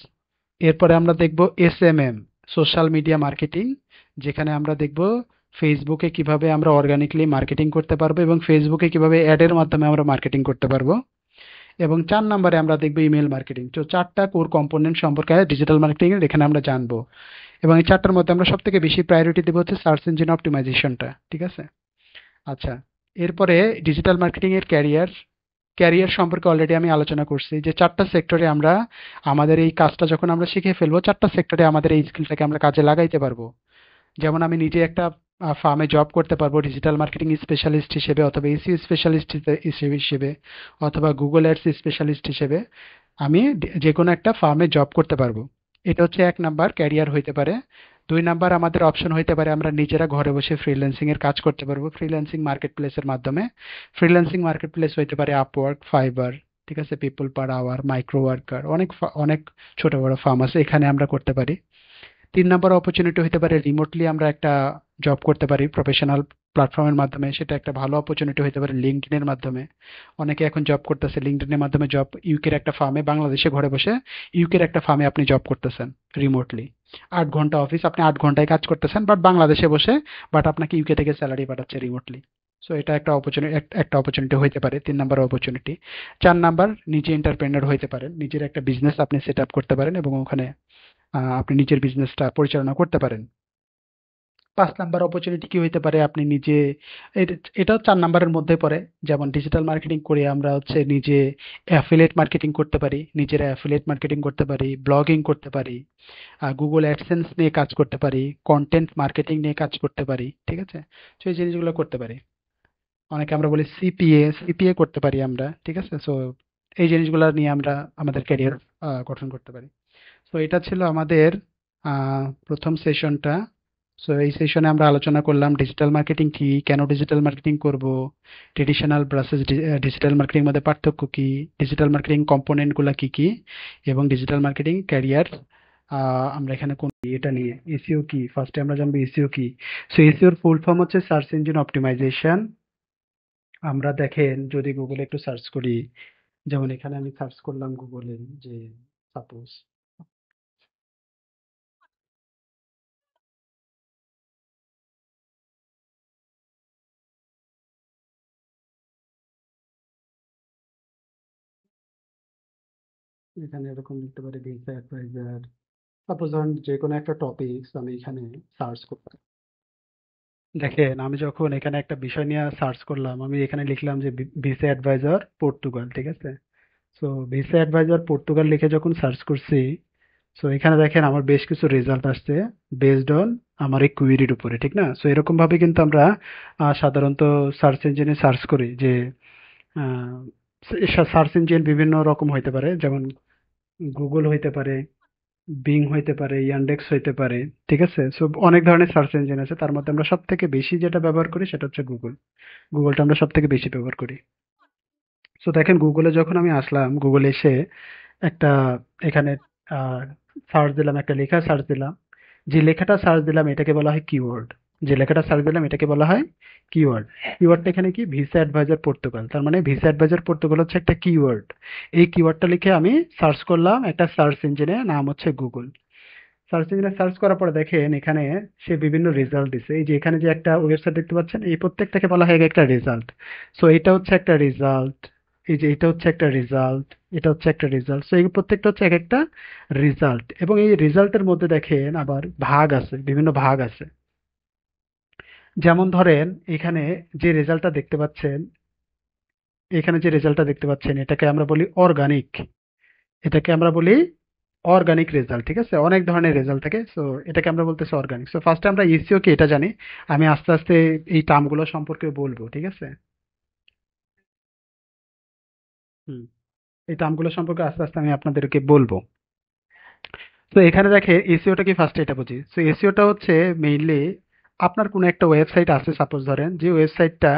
এরপরে আমরা দেখব এসএমএম, সোশ্যাল মিডিয়া মার্কেটিং, যেখানে আমরা দেখব ফেসবুকে কিভাবে আমরা অর্গানিকলি মার্কেটিং করতে পারবো এবং ফেসবুকে কিভাবে অ্যাডের মাধ্যমে আমরা মার্কেটিং করতে পারবো। এবং 4 নম্বরে আমরা দেখব ইমেল মার্কেটিং। তো 4টা কোর কম্পোনেন্ট সম্পর্কে ডিজিটাল মার্কেটিং এর এখানে আমরা জানবো। এবং এই 4টার মধ্যে আমরা সবথেকে বেশি প্রায়োরিটি দেবো হচ্ছে সার্চ ইঞ্জিন অপটিমাইজেশনটা, ঠিক আছে? আচ্ছা, এরপরে ডিজিটাল মার্কেটিং এর ক্যারিয়ার। ক্যারিয়ার সম্পর্কে অলরেডি আমি আলোচনা করছি যে 4টা সেক্টরে আমরা আমাদের এই কাজটা যখন আমরা শিখে ফেলবো, 4টা সেক্টরে আমাদের এই স্কিলটাকে আমরা কাজে লাগাইতে পারবো। যেমন আমি নিজে একটা ফার্মে জব করতে পারবো ডিজিটাল মার্কেটিং স্পেশালিস্ট হিসেবে, অথবা এসইও স্পেশালিস্ট হিসেবে, অথবা গুগল অ্যাডস স্পেশালিস্ট হিসেবে আমি যে কোনো একটা ফার্মে জব করতে পারবো। এটা হচ্ছে 1 নাম্বার ক্যারিয়ার হইতে পারে। 2 নাম্বার আমাদের অপশন হইতে পারে আমরা নিজেরা ঘরে বসে ফ্রিল্যান্সিং এর কাজ করতে পারবো ফ্রিল্যান্সিং মার্কেট প্লেসের মাধ্যমে। ফ্রিল্যান্সিং মার্কেট প্লেস হইতে পারে আপওয়ার্ক, ফাইবার, ঠিক আছে, people per hour, micro worker, অনেক ছোট বড় ফার্ম আছে, এখানে আমরা করতে পারি। 3 নম্বর অপরচুনিটি হতে পারে রিমোটলি আমরা একটা জব করতে পারি প্রফেশনাল প্ল্যাটফর্মের মাধ্যমে, সেটা একটা ভালো অপরচুনিটি হতে পারে লিঙ্কডইন এর মাধ্যমে। অনেকে এখন জব করতেছে লিঙ্কডইন এর মাধ্যমে, জব ইউকের একটা ফার্মে, বাংলাদেশে ঘরে বসে ইউকের একটা ফার্মে আপনি জব করতেছেন রিমোটলি। 8 ঘন্টা অফিস, আপনি 8 ঘন্টায় কাজ করতেছেন বাট বাংলাদেশে বসে, বাট আপনাকে ইউকে থেকে স্যালারি পাঠাচ্ছে রিমোটলি। সো এটা একটা অপরচুনিটি হইতে পারে, 3 নম্বর অপরচুনিটি। 4 নাম্বার, নিজে এন্টারপ্রেনার হইতে পারেন, নিজের একটা বিজনেস আপনি সেট আপ করতে পারেন এবং ওখানে আপনি নিজের বিজনেসটা পরিচালনা করতে পারেন। 5 নাম্বার অপরচুনিটি কি হইতে পারে, আপনি নিজে, এটাও 4 নাম্বারের মধ্যে পড়ে। যেমন ডিজিটাল মার্কেটিং করে আমরা হচ্ছে নিজে অ্যাফিলিয়েট মার্কেটিং করতে পারি, নিজেরা অ্যাফিলিয়েট মার্কেটিং করতে পারি, ব্লগিং করতে পারি, গুগল অ্যাডসেন্স নিয়ে কাজ করতে পারি, কন্টেন্ট মার্কেটিং নিয়ে কাজ করতে পারি, ঠিক আছে? তো এই জিনিসগুলো করতে পারি। অনেকে আমরা বলি সিপিএ করতে পারি আমরা, ঠিক আছে? সো এই জিনিসগুলো নিয়ে আমরা আমাদের ক্যারিয়ার গঠন করতে পারি। সো এটা ছিল আমাদের প্রথম সেশনটা। সো এই সেশনে আমরা আলোচনা করলাম ডিজিটাল মার্কেটিং কি, কেন ডিজিটাল মার্কেটিং করব, ট্রেডিশনাল ভার্সেস ডিজিটাল মার্কেটিং মধ্যে পার্থক্য কি, ডিজিটাল মার্কেটিং কম্পোনেন্টগুলো কি কি, এবং ডিজিটাল মার্কেটিং ক্যারিয়ার আমরা এখানে কোন এটা নিয়ে এসইও কি, ফার্স্টে আমরা জানবো এসইও কি। সো এসইওর ফুল ফর্ম হচ্ছে সার্চ ইঞ্জিন অপটিমাইজেশন। আমরা দেখেন যদি গুগলে একটু সার্চ করি, যেমন এখানে আমি সার্চ করলাম গুগলে যে সাপোজ, এখানে এরকম লিখতে পারি ভিসা অ্যাডভাইজার। সাপোজ ধরুন যে কোনো একটা টপিকস আমি এখানে সার্চ করলাম। দেখেন আমি যখন এখানে একটা বিষয় নিয়ে সার্চ করলাম, আমি এখানে লিখলাম যে ভিসা অ্যাডভাইজার পর্তুগাল, ঠিক আছে? সো ভিসা অ্যাডভাইজার পর্তুগাল লিখে যখন সার্চ করছি, সো এখানে দেখেন আমার বেশ কিছু রেজাল্ট আসছে বেসড অন আমার এই কুয়েরির উপরে, ঠিক না? সো এরকম ভাবে কিন্তু আমরা সাধারণত সার্চ ইঞ্জিনে সার্চ করি যে সার্চ ইঞ্জিন বিভিন্ন রকম হইতে পারে, যেমন গুগল হইতে পারে, বিং হইতে পারে, ইয়ান্ডেক্স হইতে পারে, ঠিক আছে? সো অনেক ধরনের সার্চ ইঞ্জিন আছে, তার মধ্যে আমরা সব থেকে বেশি যেটা ব্যবহার করি সেটা হচ্ছে গুগল। গুগলটা আমরা সব থেকে বেশি ব্যবহার করি। সো দেখেন গুগলে যখন আমি আসলাম, গুগলে এসে একটা এখানে সার্চ দিলাম, একটা লেখা সার্চ দিলাম, যে লেখাটা সার্চ দিলাম এটাকে বলা হয় কিওয়ার্ড। যে লেখাটা সার্চ দিলাম এটাকে বলা হয় কিওয়ার্ড। কিওয়ার্ডটা এখানে কি, ভিসা অ্যাডভাইজার পর্তুগাল, তার মানে ভিসা অ্যাডভাইজার পর্তুগাল হচ্ছে একটা কিওয়ার্ড। এই কিওয়ার্ডটা লিখে আমি সার্চ করলাম একটা সার্চ ইঞ্জিনে, নাম হচ্ছে গুগল। সার্চ ইঞ্জিনে সার্চ করার পরে দেখেন এখানে সে বিভিন্ন রেজাল্ট দিছে। এই যে এখানে যে একটা ওয়েবসাইট দেখতে পাচ্ছেন, এই প্রত্যেকটাকে বলা হয় একটা রেজাল্ট। সো এটা হচ্ছে একটা রেজাল্ট, এই যে এটা হচ্ছে একটা রেজাল্ট, এটা হচ্ছে একটা রেজাল্ট। সো এই প্রত্যেকটা হচ্ছে এক একটা রেজাল্ট, এবং এই রেজাল্টের মধ্যে দেখেন আবার ভাগ আছে, বিভিন্ন ভাগ আছে। যেমন ধরেন এখানে যে রেজাল্টটা দেখতে পাচ্ছেন, এখানে যে রেজাল্টটা দেখতে পাচ্ছেন এটাকে আমরা বলি অর্গানিক। এটাকে আমরা বলি অর্গানিক রেজাল্ট, ঠিক আছে? অনেক ধরনের রেজাল্ট থাকে, সো এটাকে আমরা বলতেছি অর্গানিক। সো ফার্স্টে আমরা ইসিও কি এটা জানি, আমি আস্তে আস্তে এই টার্মগুলো সম্পর্কে বলবো, ঠিক আছে? হুম, এই টার্মগুলো সম্পর্কে আস্তে আস্তে আমি আপনাদেরকে বলবো। তো এখানে দেখে এসইওটা কি, ফার্স্টে এটা বুঝি। সো এসইওটা হচ্ছে মেইনলি আপনার কোনো একটা ওয়েবসাইট আছে, সাপোজ ধরেন যে ওয়েবসাইটটা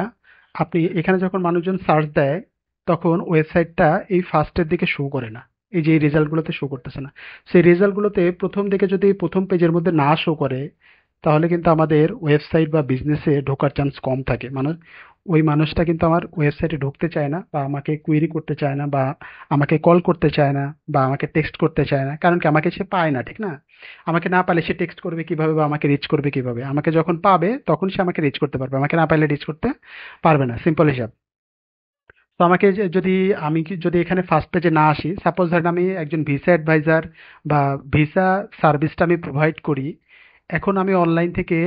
আপনি এখানে যখন মানুষজন সার্চ দেয়, তখন ওয়েবসাইটটা এই ফার্স্টের দিকে শো করে না, এই যে এই রেজাল্টগুলোতে শো করতেছে না। সেই রেজাল্টগুলোতে প্রথম দিকে যদি প্রথম পেজের মধ্যে না শো করে, তাহলে কিন্তু আমাদের ওয়েবসাইট বা বিজনেসে ঢোকার চান্স কম থাকে। মানে ওই মানুষটা কিন্তু আমার ওয়েবসাইটে ঢুকতে চায় না, বা আমাকে কুয়েরি করতে চায় না, বা আমাকে কল করতে চায় না, বা আমাকে টেক্সট করতে চায় না। কারণ কি, আমাকে সে পায় না, ঠিক না? আমাকে না পালে সে টেক্সট করবে কিভাবে, বা আমাকে রিচ করবে কিভাবে? আমাকে যখন পাবে তখন সে আমাকে রিচ করতে পারবে, আমাকে না পাইলে রিচ করতে পারবে না, সিম্পল হিসাব। তো আমাকে যদি যদি এখানে ফার্স্ট পেজে না আসি, সাপোজ ধরেন আমি একজন ভিসা অ্যাডভাইজার বা ভিসা সার্ভিসটা আমি প্রোভাইড করি, এখন আমি অনলাইন থেকে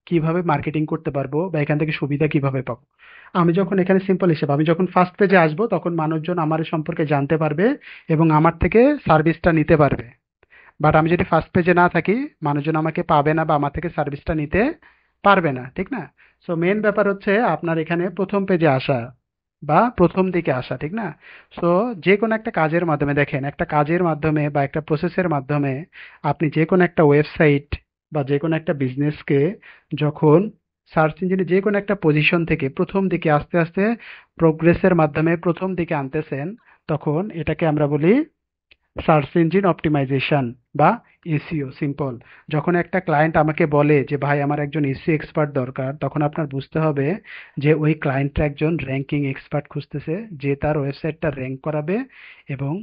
কিভাবে মার্কেটিং করতে পারবো, বা এখান থেকে সুবিধা কিভাবে পাবো? আমি যখন এখানে সিম্পল হিসেবে আমি যখন ফার্স্ট পেজে আসবো, তখন মানুষজন আমার এ সম্পর্কে জানতে পারবে এবং আমার থেকে সার্ভিসটা নিতে পারবে। বাট আমি যদি ফার্স্ট পেজে না থাকি, মানুষজন আমাকে পাবে না বা আমার থেকে সার্ভিসটা নিতে পারবে না, ঠিক না? সো মেন ব্যাপার হচ্ছে আপনার এখানে প্রথম পেজে আসা বা প্রথম দিকে আসা, ঠিক না? সো যে কোনো একটা কাজের মাধ্যমে, দেখেন, একটা কাজের মাধ্যমে বা একটা প্রসেসের মাধ্যমে আপনি যে কোনো একটা ওয়েবসাইট বা যে কোনো একটা বিজনেসকে যখন সার্চ ইঞ্জিনে যে কোনো একটা পজিশন থেকে প্রথম দিকে আস্তে আস্তে প্রোগ্রেসের মাধ্যমে প্রথম দিকে আনতেছেন, তখন এটাকে আমরা বলি সার্চ ইঞ্জিন অপটিমাইজেশন বা এসইও, সিম্পল। যখন একটা ক্লায়েন্ট আমাকে বলে যে ভাই আমার একজন এসইও এক্সপার্ট দরকার, তখন আপনার বুঝতে হবে যে ওই ক্লায়েন্টটা একজন র্যাঙ্কিং এক্সপার্ট খুঁজতেছে, যে তার ওয়েবসাইটটা র্যাঙ্ক করাবে এবং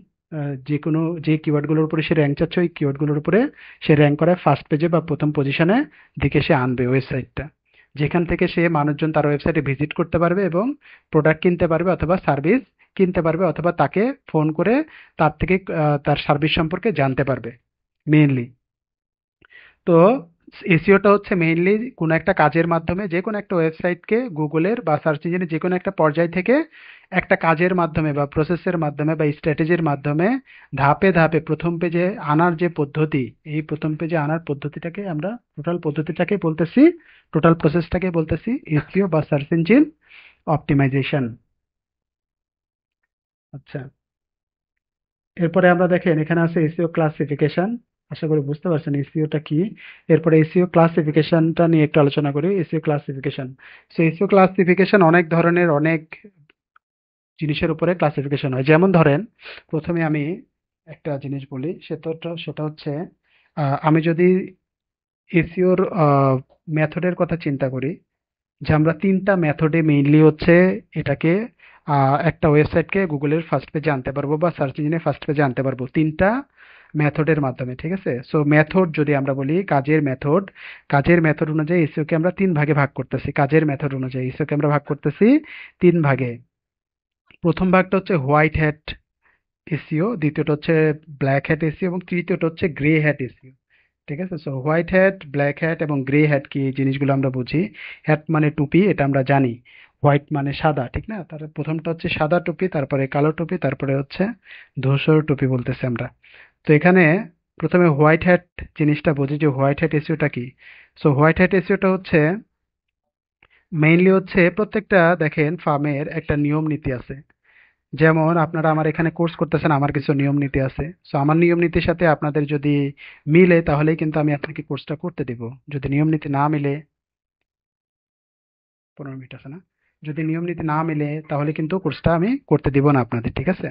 যে কোনো যে কিওয়ার্ডগুলোর উপরে সে র্যাঙ্ক চাচ্ছে ওই কিওয়ার্ডগুলোর উপরে সে র্যাঙ্ক করায় ফার্স্ট পেজে বা প্রথম পজিশনে দিকে সে আনবে ওয়েবসাইটটা, যেখান থেকে সে মানুষজন তার ওয়েবসাইটে ভিজিট করতে পারবে এবং প্রোডাক্ট কিনতে পারবে অথবা সার্ভিস কিনতে পারবে, অথবা তাকে ফোন করে তার থেকে তার সার্ভিস সম্পর্কে জানতে পারবে মেইনলি। তো এসইওটা হচ্ছে মেইনলি কোনো একটা কাজের মাধ্যমে যে কোনো একটা ওয়েবসাইটকে গুগলের বা সার্চ ইঞ্জিনে যে কোনো একটা পর্যায় থেকে একটা কাজের মাধ্যমে বা প্রসেসের মাধ্যমে বা স্ট্র্যাটেজির মাধ্যমে ধাপে ধাপে প্রথম পেজে আনার যে পদ্ধতি, এই প্রথম পেজে আনার পদ্ধতিটাকে আমরা টোটাল পদ্ধতিটাকে বলতেছি, টোটাল প্রসেসটাকে বলতেছি এসইও বা সার্চ ইঞ্জিন অপটিমাইজেশন। আচ্ছা, এরপরে আমরা দেখেন এখানে আছে এসইও ক্লাসিফিকেশন। আশা করি বুঝতে পারছেন এসইওটা কি। এরপরে এসইও ক্লাসিফিকেশনটা নিয়ে একটু আলোচনা করি। SEO classification, so SEO classification অনেক ধরনের, অনেক জিনিসের উপরে ক্লাসিফিকেশন হয়। যেমন ধরেন, প্রথমে আমি একটা জিনিস বলি, সেটা হচ্ছে আমি যদি এসইওর মেথডের কথা চিন্তা করি, যে আমরা তিনটা মেথডে মেইনলি হচ্ছে এটাকে একটা ওয়েবসাইটকে গুগলের ফার্স্ট পেজে আনতে পারবো বা সার্চ ইঞ্জিনে ফার্স্ট পেজে আনতে পারবো, তিনটা মেথডের মাধ্যমে, ঠিক আছে? সো মেথড যদি আমরা বলি, কাজের মেথড অনুযায়ী এসইও কে আমরা তিন ভাগে ভাগ করতেছি। কাজের মেথড অনুযায়ী এসইও কে আমরা ভাগ করতেছি তিন ভাগে। প্রথম ভাগটা হচ্ছে হোয়াইট হ্যাট এসইও, দ্বিতীয়টা হচ্ছে ব্ল্যাক হ্যাট এসইও এবং তৃতীয়টা হচ্ছে গ্রে হ্যাট এসইও। ঠিক আছে? So white hat, black hat এবং গ্রে হ্যাট কি, এই জিনিসগুলো আমরা বুঝি। হ্যাট মানে টুপি, এটা আমরা জানি। হোয়াইট মানে সাদা, ঠিক না? তার প্রথমটা হচ্ছে সাদা টুপি, তারপরে কালো টুপি, তারপরে হচ্ছে ধূসর টুপি বলতেছি আমরা। তো এখানে প্রথমে হোয়াইট হ্যাট জিনিসটা বুঝি, যে হোয়াইট হ্যাট এসইওটা কি। সো হোয়াইট হ্যাট এসইওটা হচ্ছে মেইনলি হচ্ছে প্রত্যেকটা, দেখেন, ফার্মের একটা নিয়ম নীতি আছে। যেমন আপনারা আমার এখানে কোর্স করতেছেন, আমার কিছু নিয়ম নীতি আছে। সো আমার নিয়ম নীতির সাথে আপনাদের যদি মিলে, তাহলেই কিন্তু আমি আপনাকে কোর্সটা করতে দিব। যদি নিয়ম নীতি না মিলে, 15 মিনিট আছে না? যদি নিয়ম নীতি না মিলে, তাহলে কিন্তু কোর্সটা আমি করতে দিব না আপনাদের, ঠিক আছে?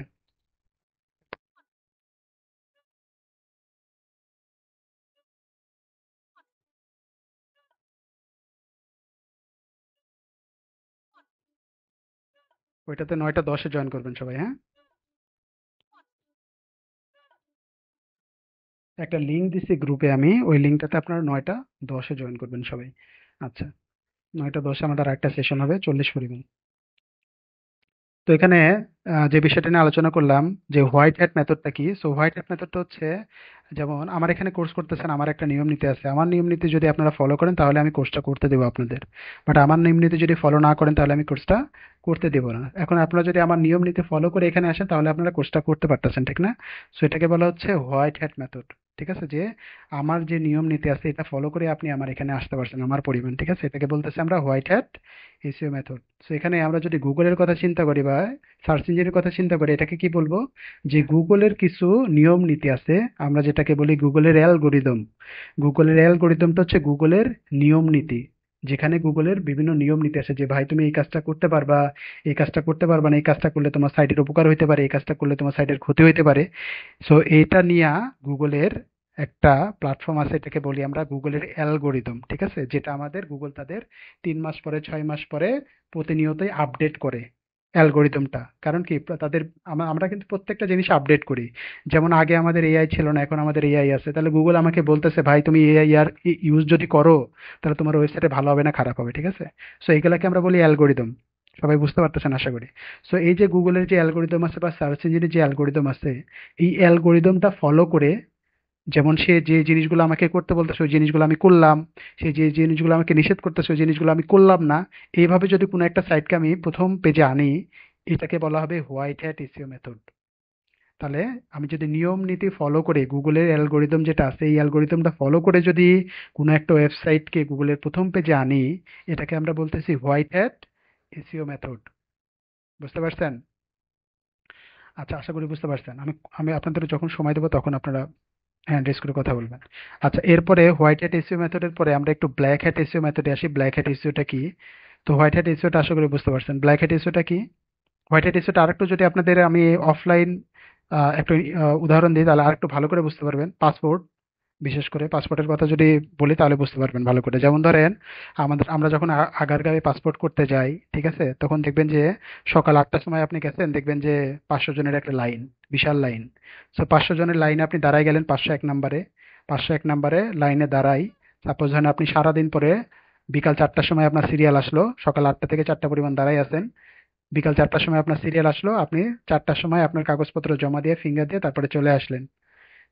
ওইটাতে 9টা 10-এ জয়েন করবেন সবাই, হ্যাঁ? একটা লিঙ্ক দিছি গ্রুপে আমি, ওই লিঙ্কটাতে আপনারা 9টা 10-এ জয়েন করবেন সবাই। আচ্ছা, 9টা 10-এ আমাদের একটা সেশন হবে 40 পরিমাণ। তো এখানে যে বিষয়টা নিয়ে আলোচনা করলাম, যে হোয়াইট হ্যাট মেথডটা কি। সো হোয়াইট হ্যাট মেথডটা হচ্ছে, যেমন আমার এখানে কোর্স করতেছেন, আমার একটা নিয়ম নীতি আছে। আমার নিয়ম নীতি যদি আপনারা ফলো করেন, তাহলে আমি কোর্সটা করতে দেবো আপনাদের। বাট আমার নিয়ম নীতি যদি ফলো না করেন, তাহলে আমি কোর্সটা করতে দেবো না। এখন আপনারা যদি আমার নিয়ম নীতি ফলো করে এখানে আসেন, তাহলে আপনারা কোর্সটা করতে পারতেছেন, ঠিক না? সো এটাকে বলা হচ্ছে হোয়াইট হ্যাট মেথড। ঠিক আছে? যে আমার যে নিয়ম নীতি আছে এটা ফলো করে আপনি আমার এখানে আসতে পারছেন, আমার পরিমাণ, ঠিক আছে? এটাকে বলতেছে আমরা white hat SEO method. So এখানে আমরা যদি গুগলের কথা চিন্তা করি বা সার্চ ইঞ্জিনের কথা চিন্তা করি, এটাকে কি বলবো? যে গুগলের কিছু নিয়ম নীতি আছে, আমরা যেটাকে বলি গুগলের অ্যালগোরিদম। গুগলের অ্যালগোরিদমটা হচ্ছে গুগলের নিয়ম নীতি, যেখানে গুগলের বিভিন্ন নিয়ম নীতি আছে, যে ভাই তুমি এই কাজটা করতে পারবা, এই কাজটা করতে পারবা না, এই কাজটা করলে তোমার সাইটের উপকার হইতে পারে, এই কাজটা করলে তোমার সাইটের ক্ষতি হইতে পারে। সো এইটা নিয়ে গুগলের একটা প্ল্যাটফর্ম আছে, এটাকে বলি আমরা গুগলের অ্যালগোরিদম, ঠিক আছে, যেটা আমাদের গুগল তাদের 3 মাস পরে 6 মাস পরে প্রতিনিয়তই আপডেট করে অ্যালগোরিদমটা। কারণ কি তাদের আমরা কিন্তু প্রত্যেকটা জিনিস আপডেট করি। যেমন আগে আমাদের এআই ছিল না, এখন আমাদের এআই আছে, তাহলে গুগল আমাকে বলতেছে ভাই তুমি এআই আর ইউজ যদি করো তাহলে তোমার ওয়েবসাইটে ভালো হবে না খারাপ হবে, ঠিক আছে। সো এইগুলাকে আমরা বলি অ্যালগোরিদম। সবাই বুঝতে পারতেছেন আশা করি। সো এই যে গুগলের যে অ্যালগোরিদম আছে বা সার্চ ইঞ্জিনের যে অ্যালগোরিদম আছে, এই অ্যালগোরিদমটা ফলো করে, যেমন সে যে জিনিসগুলো আমাকে করতে বলতেছে ওই জিনিসগুলো আমি করলাম, সে যে জিনিসগুলো আমাকে নিষেধ করতেছে ওই জিনিসগুলো আমি করলাম না, এইভাবে যদি কোনো একটা সাইটকে আমি প্রথম পেজে আনি, এটাকে বলা হবে হোয়াইট হ্যাট এসইও মেথড। তাহলে আমি যদি নিয়ম নীতি ফলো করে গুগলের অ্যালগোরিদম যেটা আছে এই অ্যালগোরিদমটা ফলো করে যদি কোনো একটা ওয়েবসাইটকে গুগলের প্রথম পেজে আনি, এটাকে আমরা বলতেছি হোয়াইট হ্যাট এসইও মেথড। বুঝতে পারছেন? আচ্ছা, আশা করি বুঝতে পারছেন। আমি আমি আপনাদের যখন সময় দেবো তখন আপনারা হ্যান্ড রেজ করে কথা বলবেন। আচ্ছা, এরপরে হোয়াইট হ্যাট এসইও মেথডের পরে আমরা একটু ব্ল্যাক হ্যাট এসইও মেথডে আসি। ব্ল্যাক হ্যাট এসইওটা কি? তো হোয়াইট হ্যাট এসইওটা আশা করি বুঝতে পারছেন। ব্ল্যাক হ্যাট এসইওটা কি? হোয়াইট হ্যাট এসইওটা আরেকটু যদি আপনাদের আমি অফলাইন একটা উদাহরণ দিই তাহলে আরেকটু ভালো করে বুঝতে পারবেন। পাসপোর্ট, বিশেষ করে পাসপোর্টের কথা যদি বলি তাহলে বুঝতে পারবেন ভালো করে। যেমন ধরেন আমরা যখন আগারগাঁওয়ে পাসপোর্ট করতে যাই, ঠিক আছে, তখন দেখবেন যে সকাল 8টার সময় আপনি গেছেন, দেখবেন যে 500 জনের একটা লাইন, বিশাল লাইন। সো 500 জনের লাইনে আপনি দাঁড়ায় গেলেন 501 নম্বরে। 501 নম্বরে লাইনে দাঁড়াই, সাপোজ ধরেন আপনি সারাদিন পরে বিকাল 4টার সময় আপনার সিরিয়াল আসলো, সকাল 8টা থেকে 4টা পরিমাণ দাঁড়াই আছেন, বিকাল 4টার সময় আপনার সিরিয়াল আসলো, আপনি 4টার সময় আপনার কাগজপত্র জমা দিয়ে ফিঙ্গার দিয়ে তারপরে চলে আসলেন।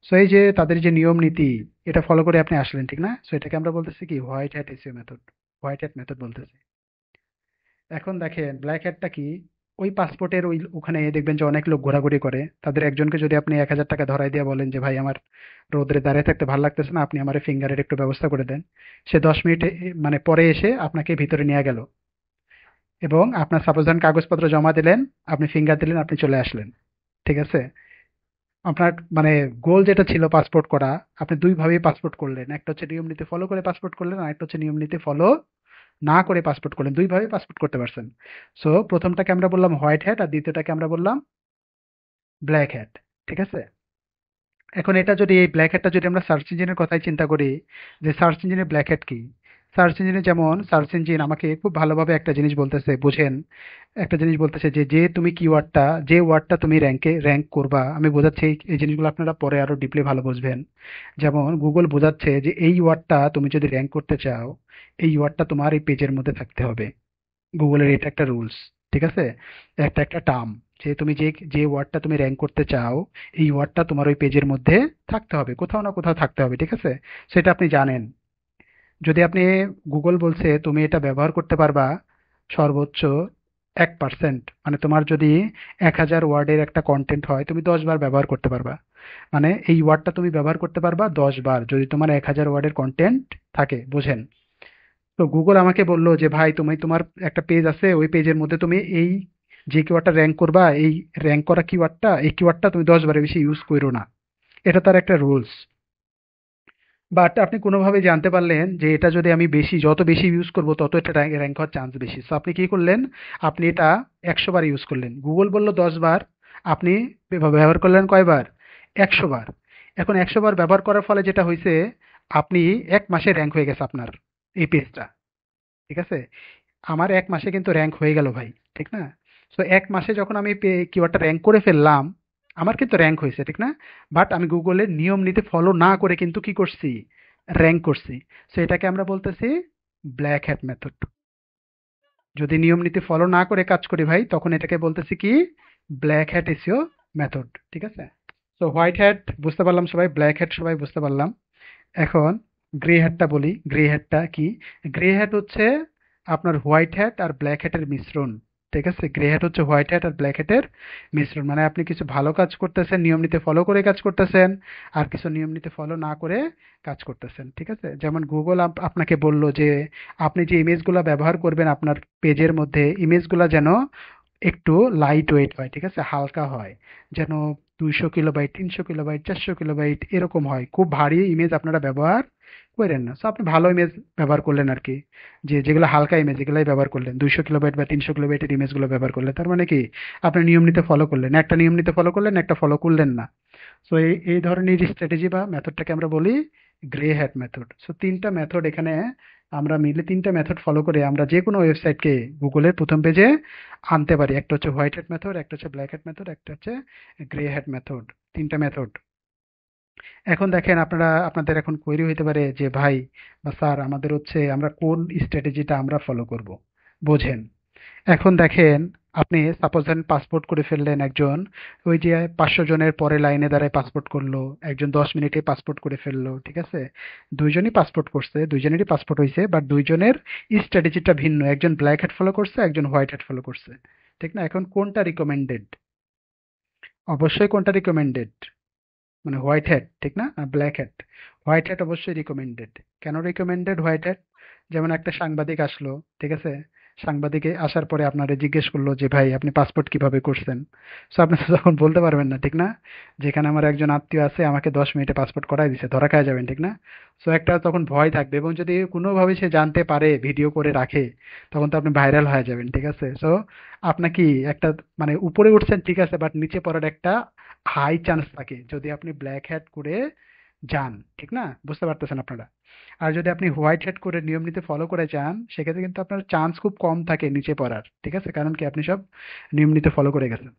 সো এই যে তাদের যে নিয়ম নীতি, এটা ফলো করে আপনি আসলেন, ঠিক না? সো এটাকে আমরা বলতেছি কি white hat SEO method. White hat method বলতেছি। এখন দেখেন ব্ল্যাক হ্যাটটা কি? ওই পাসপোর্টের ওখানে দেখবেন যে অনেক লোক ঘোরাঘুরি করে, তাদের একজনকে যদি আপনি 1,000 টাকা ধরাই দিয়ে বলেন যে ভাই আমার রোদ্রে দাঁড়িয়ে থাকতে ভালো লাগতেছে না, আপনি আমার ফিঙ্গারের একটু ব্যবস্থা করে দেন, সে 10 মিনিট মানে পরে এসে আপনাকে ভিতরে নিয়ে গেল এবং আপনার সাপোজ কাগজপত্র জমা দিলেন, আপনি ফিঙ্গার দিলেন, আপনি চলে আসলেন, ঠিক আছে। আপনার মানে গোল যেটা ছিল পাসপোর্ট করা, আপনি দুইভাবেই পাসপোর্ট করলেন। একটা হচ্ছে নিয়ম নীতি ফলো করে পাসপোর্ট করলেন, আর একটা হচ্ছে নিয়ম নীতি ফলো না করে পাসপোর্ট করলেন। দুইভাবেই পাসপোর্ট করতে পারছেন। সো প্রথমটাকে আমরা বললাম হোয়াইট হ্যাট আর দ্বিতীয়টাকে আমরা বললাম ব্ল্যাক হ্যাট, ঠিক আছে। এখন এটা যদি এই ব্ল্যাক হ্যাটটা যদি আমরা সার্চ ইঞ্জিনের কথাই চিন্তা করি, যে সার্চ ইঞ্জিনে ব্ল্যাক হ্যাট কি? সার্চ ইঞ্জিনে যেমন সার্চ ইঞ্জিন আমাকে খুব ভালোভাবে একটা জিনিস বলতেছে, বুঝেন, একটা জিনিস বলতেছে যে যে তুমি কিওয়ার্ডটা, যে ওয়ার্ডটা তুমি র্যাঙ্ক করবা, আমি বোঝাচ্ছি এই জিনিসগুলো আপনারা পরে আরো ডিপলি ভালো বুঝবেন। যেমন গুগল বোঝাচ্ছে যে এই ওয়ার্ডটা তুমি যদি র্যাঙ্ক করতে চাও, এই ওয়ার্ডটা তোমার এই পেজের মধ্যে থাকতে হবে। গুগলের এটা একটা রুলস, ঠিক আছে, একটা একটা টার্ম, যে তুমি যে যে ওয়ার্ডটা তুমি র্যাঙ্ক করতে চাও এই ওয়ার্ডটা তোমার ওই পেজের মধ্যে থাকতে হবে, কোথাও না কোথাও থাকতে হবে, ঠিক আছে। সেটা আপনি জানেন। যদি আপনি, গুগল বলছে তুমি এটা ব্যবহার করতে পারবা সর্বোচ্চ 1%, মানে তোমার যদি 1,000 ওয়ার্ডের একটা কন্টেন্ট হয় তুমি 10 বার ব্যবহার করতে পারবা। মানে এই ওয়ার্ডটা তুমি ব্যবহার করতে পারবা 10 বার যদি তোমার 1,000 ওয়ার্ডের কন্টেন্ট থাকে, বুঝেন। তো গুগল আমাকে বললো যে ভাই তুমি তোমার একটা পেজ আছে, ওই পেজের মধ্যে তুমি এই যে কিওয়ার্ডটা র্যাঙ্ক করবা, এই র্যাঙ্ক করা কিওয়ার্ডটা, এই কিওয়ার্ডটা তুমি 10 বারের বেশি ইউজ করো না। এটা তার একটা রুলস। বাট আপনি কোনোভাবে জানতে পারলেন যে এটা যদি আমি বেশি, যত বেশি ইউজ করব তত এটা র্যাঙ্ক হওয়ার চান্স বেশি। সো আপনি কি করলেন? আপনি এটা 100 বার ইউজ করলেন। গুগল বললো 10 বার, আপনি ব্যবহার করলেন কয়বার? 100 বার। এখন 100 বার ব্যবহার করার ফলে যেটা হয়েছে, আপনি 1 মাসে র্যাঙ্ক হয়ে গেছে আপনার এই পেজটা, ঠিক আছে। আমার 1 মাসে কিন্তু র্যাঙ্ক হয়ে গেল ভাই, ঠিক না? সো 1 মাসে যখন আমি কিওয়ার্ডটা র্যাঙ্ক করে ফেললাম, আমার কিন্তু র্যাঙ্ক হয়েছে, ঠিক না? বাট আমি গুগলের নিয়ম নীতি ফলো না করে কিন্তু কি করছি? র্যাঙ্ক করছি। সো এটাকে আমরা বলতেছি ব্ল্যাক হ্যাট মেথড। যদি নিয়ম নীতি ফলো না করে কাজ করি ভাই, তখন এটাকে বলতেছি কি? ব্ল্যাক হ্যাট এসইও মেথড, ঠিক আছে। তো হোয়াইট হ্যাট বুঝতে পারলাম সবাই, ব্ল্যাক হ্যাট সবাই বুঝতে পারলাম। এখন গ্রে হ্যাটটা বলি। গ্রে হ্যাটটা কি? গ্রে হ্যাট হচ্ছে আপনার হোয়াইট হ্যাট আর ব্ল্যাক হ্যাটের মিশ্রণ, ঠিক আছে। গ্রে হ্যাট হচ্ছে হোয়াইট হ্যাট আর ব্ল্যাক হ্যাটের মিশ্রণ। মানে আপনি কিছু ভালো কাজ করতেছেন, নিয়ম নীতি ফলো করে কাজ করতেছেন, আর কিছু নিয়ম নীতি ফলো না করে কাজ করতেছেন, ঠিক আছে। যেমন গুগল আপনাকে বলল যে আপনি যে ইমেজগুলো ব্যবহার করবেন আপনার পেজের মধ্যে, ইমেজগুলো যেন একটু লাইট ওয়েট হয়, ঠিক আছে, হালকা হয়, যেন 200 কিলোবাইট, 300 কিলোবাইট, 400 কিলোবাইট এরকম হয়। খুব ভারী ইমেজ আপনারা ব্যবহার করেন না। সো আপনি ভালো ইমেজ ব্যবহার করলেন আর কি, যে যেগুলো হালকা ইমেজ এগুলাই ব্যবহার করলেন, 200 কিলোবাইট বা 300 কিলোবাইটের ইমেজগুলো ব্যবহার করলেন, তার মানে কি আপনি নিয়ম নীতি ফলো করলেন, একটা নিয়ম নীতি ফলো করলেন, একটা ফলো করলেন না। সো এই এই ধরনের স্ট্র্যাটেজি বা মেথডটাকে আমরা বলি গ্রে হ্যাট মেথড। সো তিনটা মেথড এখানে আমরা মিলে, তিনটা মেথড ফলো করে আমরা যে কোনো ওয়েবসাইটকে গুগলের প্রথম পেজে আনতে পারি। একটা হচ্ছে হোয়াইট হ্যাট মেথড, একটা হচ্ছে ব্ল্যাক হ্যাট মেথড, একটা হচ্ছে গ্রে হ্যাট মেথড। তিনটা মেথড। এখন দেখেন আপনারা, আপনাদের এখন কোয়েরি হইতে পারে যে ভাই বা স্যার আমাদের হচ্ছে আমরা কোন স্ট্র্যাটেজিটা আমরা ফলো করব, বোঝেন। এখন দেখেন, আপনি সাপোজ ধরেন পাসপোর্ট করে ফেললেন একজন, ওই যে 500 জনের পরে লাইনে দাঁড়ায় পাসপোর্ট করলো, একজন 10 মিনিটে পাসপোর্ট করে ফেললো, ঠিক আছে? দুইজনই পাসপোর্ট করছে, দুইজনেরই পাসপোর্ট হয়েছে, বাট দুইজনের স্ট্র্যাটেজিটা ভিন্ন, একজন ব্ল্যাক হ্যাট ফলো করছে, একজন হোয়াইট হ্যাট ফলো করছে, ঠিক না? এখন কোনটা রিকমেন্ডেড? অবশ্যই কোনটা রিকমেন্ডেড, মানে হোয়াইট হ্যাট, ঠিক না? Black hat. হোয়াইট হ্যাট অবশ্যই রিকমেন্ডেড। কেন রিকমেন্ডেড হোয়াইট হ্যাট? যেমন একটা সাংবাদিক আসলো, ঠিক আছে? সাংবাদিকে আসার পরে আপনারে জিজ্ঞেস করলো যে ভাই আপনি পাসপোর্ট কিভাবে করছেন? সো আপনি তো তখন বলতে পারবেন না, ঠিক না? যেখানে আমার একজন আত্মীয় আছে আমাকে 10 মিনিটে পাসপোর্ট করাই দিছে, ধরা খায় যাবেন, ঠিক না? সো একটা তখন ভয় থাকবে, এবং যদি কোনোভাবে সে জানতে পারে, ভিডিও করে রাখে, তখন তো আপনি ভাইরাল হয়ে যাবেন, ঠিক আছে? সো আপনার কি একটা, মানে উপরে উঠছেন ঠিক আছে, বাট নিচে পড়ার একটা হাই চান্স থাকে যদি আপনি ব্ল্যাক হ্যাট করে যান, ঠিক না? বুঝতে পারতেছেন আপনারা? আর যদি আপনি হোয়াইট হ্যাট করে নিয়ম নীতি ফলো করে যান, সেক্ষেত্রে কিন্তু আপনার চান্স খুব কম থাকে নিচে পড়ার, ঠিক আছে? কারণ কি আপনি সব নিয়ম নীতি ফলো করে গেছেন।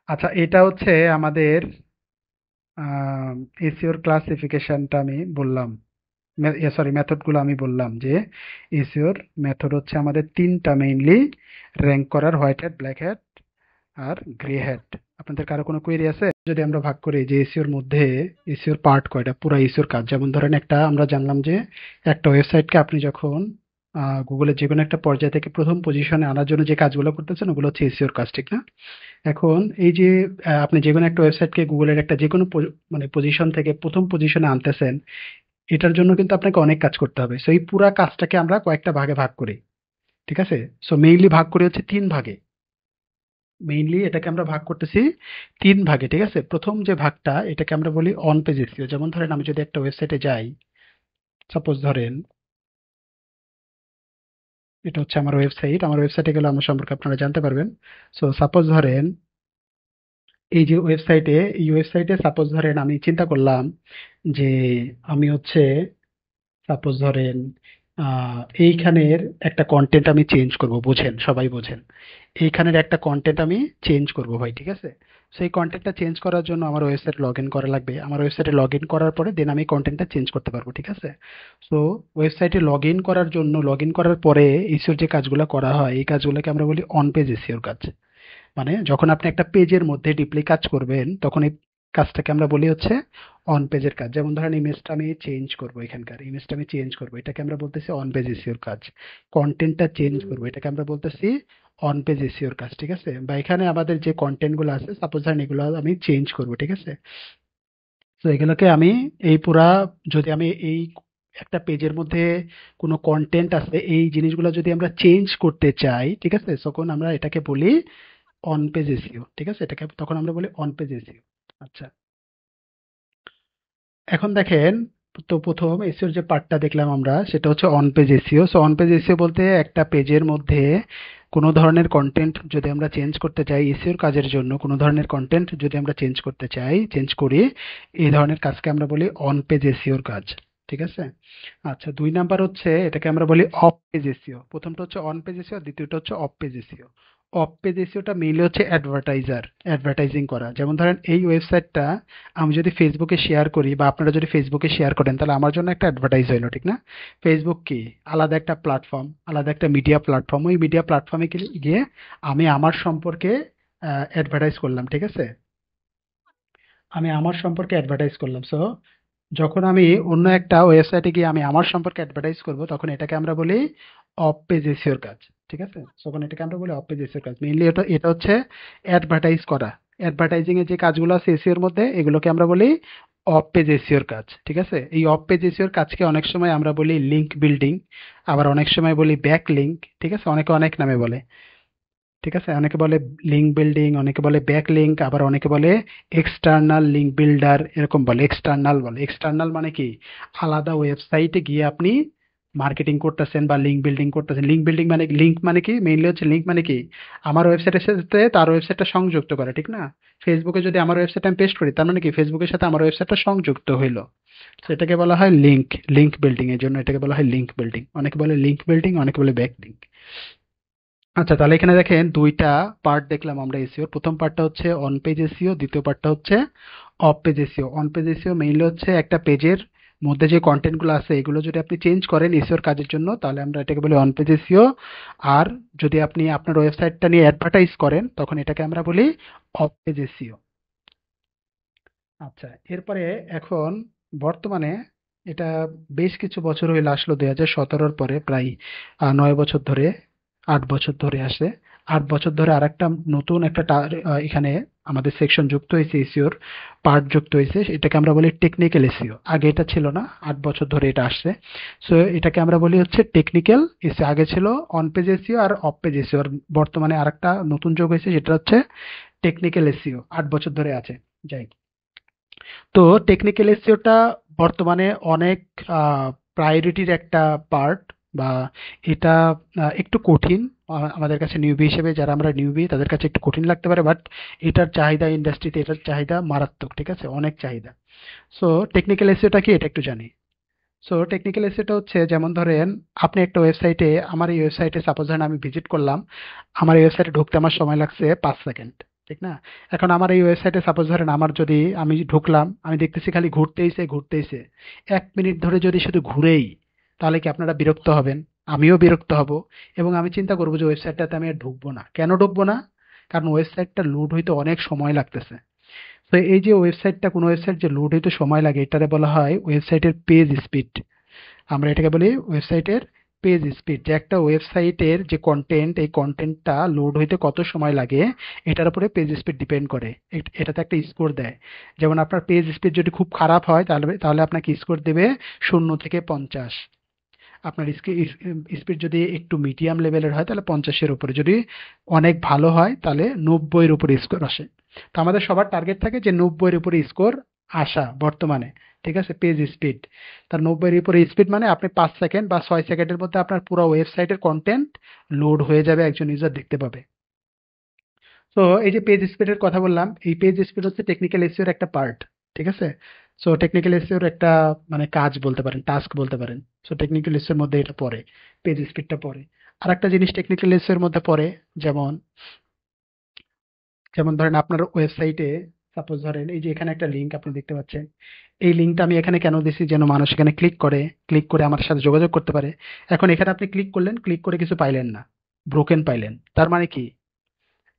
আচ্ছা, এটা হচ্ছে আমাদের এসইওর ক্লাসিফিকেশনটা আমি বললাম, সরি মেথডগুলো আমি বললাম যে এসইওর মেথড হচ্ছে আমাদের তিনটা মেইনলি: র্যাঙ্ক করার, হোয়াইট হ্যাট, ব্ল্যাক হ্যাট আর গ্রে হ্যাট। আপনাদের কারো কোনো কোয়েরি আছে? যদি আমরা ভাগ করি যে এসইওর মধ্যে এসইওর পার্ট কয়টা, পুরো এসইওর কাজ, যেমন ধরেন একটা আমরা জানলাম যে একটা ওয়েবসাইটকে আপনি যখন গুগলের যে কোনো একটা পর্যায় থেকে প্রথম পজিশনে আনার জন্য যে কাজগুলো করতেছেন ওগুলো হচ্ছে এসইওর কাজ, ঠিক না? এখন এই যে আপনি যে কোনো একটা ওয়েবসাইটকে গুগলের একটা যে কোনো মানে পজিশন থেকে প্রথম পজিশনে আনতেছেন, এটার জন্য কিন্তু আপনাকে অনেক কাজ করতে হবে। সো এই পুরা কাজটাকে আমরা কয়েকটা ভাগে ভাগ করি, ঠিক আছে? সো মেইনলি ভাগ করি হচ্ছে তিন ভাগে। মেইনলি এটাকে আমরা ভাগ করতেছি তিন ভাগে, ঠিক আছে? প্রথম যে ভাগটা এটাকে আমরা বলি অন পেজ এসইও। যেমন ধরেন আমি যদি একটা ওয়েবসাইটে যাই, সাপোজ ধরেন এটা হচ্ছে আমার ওয়েবসাইট, আমার ওয়েবসাইটে গেলে আমার সম্পর্কে আপনারা জানতে পারবেন। সো সাপোজ ধরেন এই যে ওয়েবসাইটে, এই ওয়েবসাইটে সাপোজ ধরেন আমি চিন্তা করলাম যে আমি হচ্ছে সাপোজ ধরেন এইখানের একটা কন্টেন্ট আমি চেঞ্জ করব, বুঝেন, সবাই বোঝেন। এইখানের একটা কন্টেন্ট আমি চেঞ্জ করব ভাই, ঠিক আছে? সেই কন্টেন্টটা চেঞ্জ করার জন্য আমার ওয়েবসাইট লগ ইন করা লাগবে, আমার ওয়েবসাইটে লগ ইন করার পরে দেন আমি কন্টেন্টটা চেঞ্জ করতে পারবো, ঠিক আছে? সো ওয়েবসাইটে লগ ইন করার জন্য, লগ ইন করার পরে এসিওর যে কাজগুলো করা হয় এই কাজগুলোকে আমরা বলি অন পেজ এসিওর কাজ। মানে যখন আপনি একটা পেজের মধ্যে ডিপলি কাজ করবেন তখন এই কাজটাকে আমরা বলি হচ্ছে অন পেজের কাজ। যেমন ধরেন ইমেজটা আমি চেঞ্জ করব, এখানকার ইমেজটা আমি চেঞ্জ করব, এটাকে আমরা বলতেছি অন পেজ এসইওর কাজ। কন্টেন্টটা চেঞ্জ করব, এটাকে আমরা বলতেছি অন পেজ এসইওর কাজ, ঠিক আছে? বা এখানে আমাদের যে কন্টেন্ট গুলো আছে সাপোজ ধরেন এগুলো আমি চেঞ্জ করব, ঠিক আছে? তো এগুলোকে আমি এই পুরা, যদি আমি এই একটা পেজের মধ্যে কোনো কন্টেন্ট আছে এই জিনিসগুলো যদি আমরা চেঞ্জ করতে চাই, ঠিক আছে, তখন আমরা এটাকে বলি অন পেজ এসইও, ঠিক আছে? এটাকে তখন আমরা বলি অন পেজ এসইও। আচ্ছা, এখন দেখেন, তো প্রথম এসইওর যে পার্টটা দেখলাম আমরা সেটা হচ্ছে on page SEO. So on page SEO বলতে একটা পেজের মধ্যে কোনো ধরনের কন্টেন্ট যদি আমরা চেঞ্জ করতে চাই, এসইওর কাজের জন্য কোনো ধরনের কন্টেন্ট যদি আমরা চেঞ্জ করতে চাই, চেঞ্জ করি, এই ধরনের কাজকে আমরা বলি অন পেজ এসইওর কাজ, ঠিক আছে? আচ্ছা, 2 নাম্বার হচ্ছে এটাকে আমরা বলি অফ পেজ এসইও। প্রথমটা হচ্ছে অন পেজ এসইও, দ্বিতীয়টা হচ্ছে off page SEO. Off page এসইওটা মেইনলি হচ্ছে অ্যাডভার্টাইজিং করা। যেমন ধরেন এই ওয়েবসাইটটা আমি যদি ফেসবুকে শেয়ার করি বা আপনারা যদি ফেসবুকে শেয়ার করেন তাহলে আমার জন্য একটা অ্যাডভার্টাইজ হইলো, ঠিক না? ফেসবুক কি আলাদা একটা প্ল্যাটফর্ম, আলাদা একটা মিডিয়া প্ল্যাটফর্ম, ওই মিডিয়া প্ল্যাটফর্মে গিয়ে আমি আমার সম্পর্কে অ্যাডভার্টাইজ করলাম, ঠিক আছে? আমি আমার সম্পর্কে অ্যাডভার্টাইজ করলাম। সো যখন আমি অন্য একটা ওয়েবসাইটে গিয়ে আমি আমার সম্পর্কে অ্যাডভার্টাইজ করব তখন এটাকে আমরা বলি অফ পেজ এসইওর কাজ, ঠিক আছে? তখন এটাকে আমরা বলি অফ পেজ এসইওর কাজ। মেইনলি এটা এটা হচ্ছে অ্যাডভার্টাইজ করা। অ্যাডভার্টাইজিং এর যে কাজগুলো আছে এসইওর মধ্যে এগুলোকে আমরা বলি অফ পেজ এসইওর কাজ, ঠিক আছে? এই অফ পেজ এসইওর কাজকে অনেক সময় আমরা বলি লিংক বিল্ডিং, আবার অনেক সময় বলি ব্যাক লিংক, ঠিক আছে? অনেকে অনেক নামে বলে। ঠিক আছে, অনেকে বলে লিঙ্ক বিল্ডিং, অনেকে বলে ব্যাক লিঙ্ক, আবার অনেকে বলে এক্সটার্নাল লিঙ্ক বিল্ডার, এরকম বলে। এক্সটার্নাল মানে কি, আলাদা ওয়েবসাইটে গিয়ে আপনি মার্কেটিং করতেছেন বা লিঙ্ক বিল্ডিং করতেছেন। লিঙ্ক মানে কি, মেইনলি হচ্ছে লিঙ্ক মানে কি, আমার ওয়েবসাইটের সাথে তার ওয়েবসাইটটা সংযুক্ত করা, ঠিক না? ফেসবুকে যদি আমার ওয়েবসাইট আমি পেস্ট করি, তার মানে কি ফেসবুকের সাথে আমার ওয়েবসাইটটা সংযুক্ত হইলো। তো এটাকে বলা হয় লিঙ্ক বিল্ডিং, এর জন্য এটাকে বলা হয় লিঙ্ক বিল্ডিং। অনেকে বলে লিঙ্ক বিল্ডিং, অনেকে বলে ব্যাক লিঙ্ক। আচ্ছা, তাহলে এখানে দেখেন দুইটা পার্ট দেখলাম আমরা এসইওর। প্রথম পার্টটা হচ্ছে অন পেজ এসইও, দ্বিতীয় পার্টটা হচ্ছে off page SEO. On page SEO mainly হচ্ছে একটা পেজের মধ্যে যে কন্টেন্ট গুলো আছে এগুলো যদি আপনি চেঞ্জ করেন এসইওর কাজের জন্য, তাহলে আমরা এটাকে বলি অন পেজ এসইও। আর যদি আপনি আপনার ওয়েবসাইটটা নিয়ে অ্যাডভার্টাইজ করেন তখন এটাকে আমরা বলি অফ পেজ এসইও। আচ্ছা, এরপরে এখন বর্তমানে এটা বেশ কিছু বছর হইলো, আসলো 2017-র পরে, প্রায় 9 বছর ধরে, 8 বছর ধরে আসে। 8 বছর ধরে আর একটা নতুন একটা এখানে আমাদের সেকশন যুক্ত হয়েছে, এসিওর পার্ট যুক্ত হয়েছে, এটাকে আমরা বলি টেকনিক্যাল এসিও। আগে এটা ছিল না, 8 বছর ধরে এটা আসছে। সো এটাকে আমরা বলি হচ্ছে টেকনিক্যাল এসিও। আগে ছিল অন পেজ এসিও আর অফ পেজ এসিও, আর বর্তমানে আর একটা নতুন যোগ হয়েছে, যেটা হচ্ছে টেকনিক্যাল এসিও, 8 বছর ধরে আছে। যাই, তো টেকনিক্যাল এসইওটা বর্তমানে অনেক প্রায়োরিটির একটা পার্ট, বা এটা একটু কঠিন। আমাদের কাছে নিউবি হিসেবে, যারা আমরা নিউবি তাদের কাছে একটু কঠিন লাগতে পারে, বাট এটার চাহিদা ইন্ডাস্ট্রিতে, এটার চাহিদা মারাত্মক, ঠিক আছে, অনেক চাহিদা। সো টেকনিক্যাল এসইওটা কি এটা একটু জানি। সো টেকনিক্যাল এসইওটা হচ্ছে, যেমন ধরেন আপনি একটা ওয়েবসাইটে, আমার এই ওয়েবসাইটে সাপোজ ধরেন আমি ভিজিট করলাম, আমার এই ওয়েবসাইটে ঢুকতে আমার সময় লাগছে 5 সেকেন্ড, ঠিক না? এখন আমার এই ওয়েবসাইটে সাপোজ ধরেন আমার যদি, আমি ঢুকলাম, আমি দেখতেছি খালি ঘুরতেইছে 1 মিনিট ধরে, যদি শুধু ঘুরেই, তাহলে কি আপনারা বিরক্ত হবেন? আমিও বিরক্ত হব, এবং আমি চিন্তা করবো যে ওয়েবসাইটটাতে আমি আর ঢুকবো না। কেন ঢুকবো না? কারণ ওয়েবসাইটটা লোড হইতে অনেক সময় লাগতেছে। তো এই যে ওয়েবসাইটটা, কোনো ওয়েবসাইট যে লোড হইতে সময় লাগে, এটারে বলা হয় ওয়েবসাইটের পেজ স্পিড। আমরা এটাকে বলি ওয়েবসাইটের পেজ স্পিড, যে একটা ওয়েবসাইটের যে কন্টেন্ট, এই কন্টেন্টটা লোড হইতে কত সময় লাগে এটার উপরে পেজ স্পিড ডিপেন্ড করে। এটাতে একটা স্কোর দেয়। যেমন আপনার পেজ স্পিড যদি খুব খারাপ হয়, তাহলে তাহলে আপনাকে স্কোর দেবে 0 থেকে 50। আপনার স্পিড যদি একটু মিডিয়াম লেভেলের হয় তাহলে 50-এর উপরে, যদি অনেক ভালো হয় তাহলে 90-এর উপরে স্কোর আসে। তো আমাদের সবার টার্গেট থাকে যে 90-এর উপরে স্কোর আসা বর্তমানে, ঠিক আছে, পেজ স্পিড। তার 90-এর উপরে স্পিড মানে আপনি 5 সেকেন্ড বা 6 সেকেন্ডের মধ্যে আপনার পুরো ওয়েবসাইটের কন্টেন্ট লোড হয়ে যাবে, একজন ইউজার দেখতে পাবে। তো এই যে পেজ স্পিডের কথা বললাম, এই পেজ স্পিড হচ্ছে টেকনিক্যাল এসইওর একটা পার্ট, ঠিক আছে। সো টেকনিক্যাল এসইওর একটা মানে কাজ বলতে পারেন, টাস্ক বলতে পারেন। সো টেকনিক্যাল এসইওর মধ্যে এটা পড়ে, পেজ স্পিডটা পড়ে। আর একটা জিনিস টেকনিক্যাল এসইওর মধ্যে পড়ে, যেমন যেমন ধরেন আপনার ওয়েবসাইটে সাপোজ ধরেন এই যে এখানে একটা লিঙ্ক আপনি দেখতে পাচ্ছেন, এই লিঙ্কটা আমি এখানে কেন দিছি, যেন মানুষ এখানে ক্লিক করে আমার সাথে যোগাযোগ করতে পারে। এখন এখানে আপনি ক্লিক করলেন, ক্লিক করে কিছু পাইলেন না, ব্রোকেন পাইলেন, তার মানে কি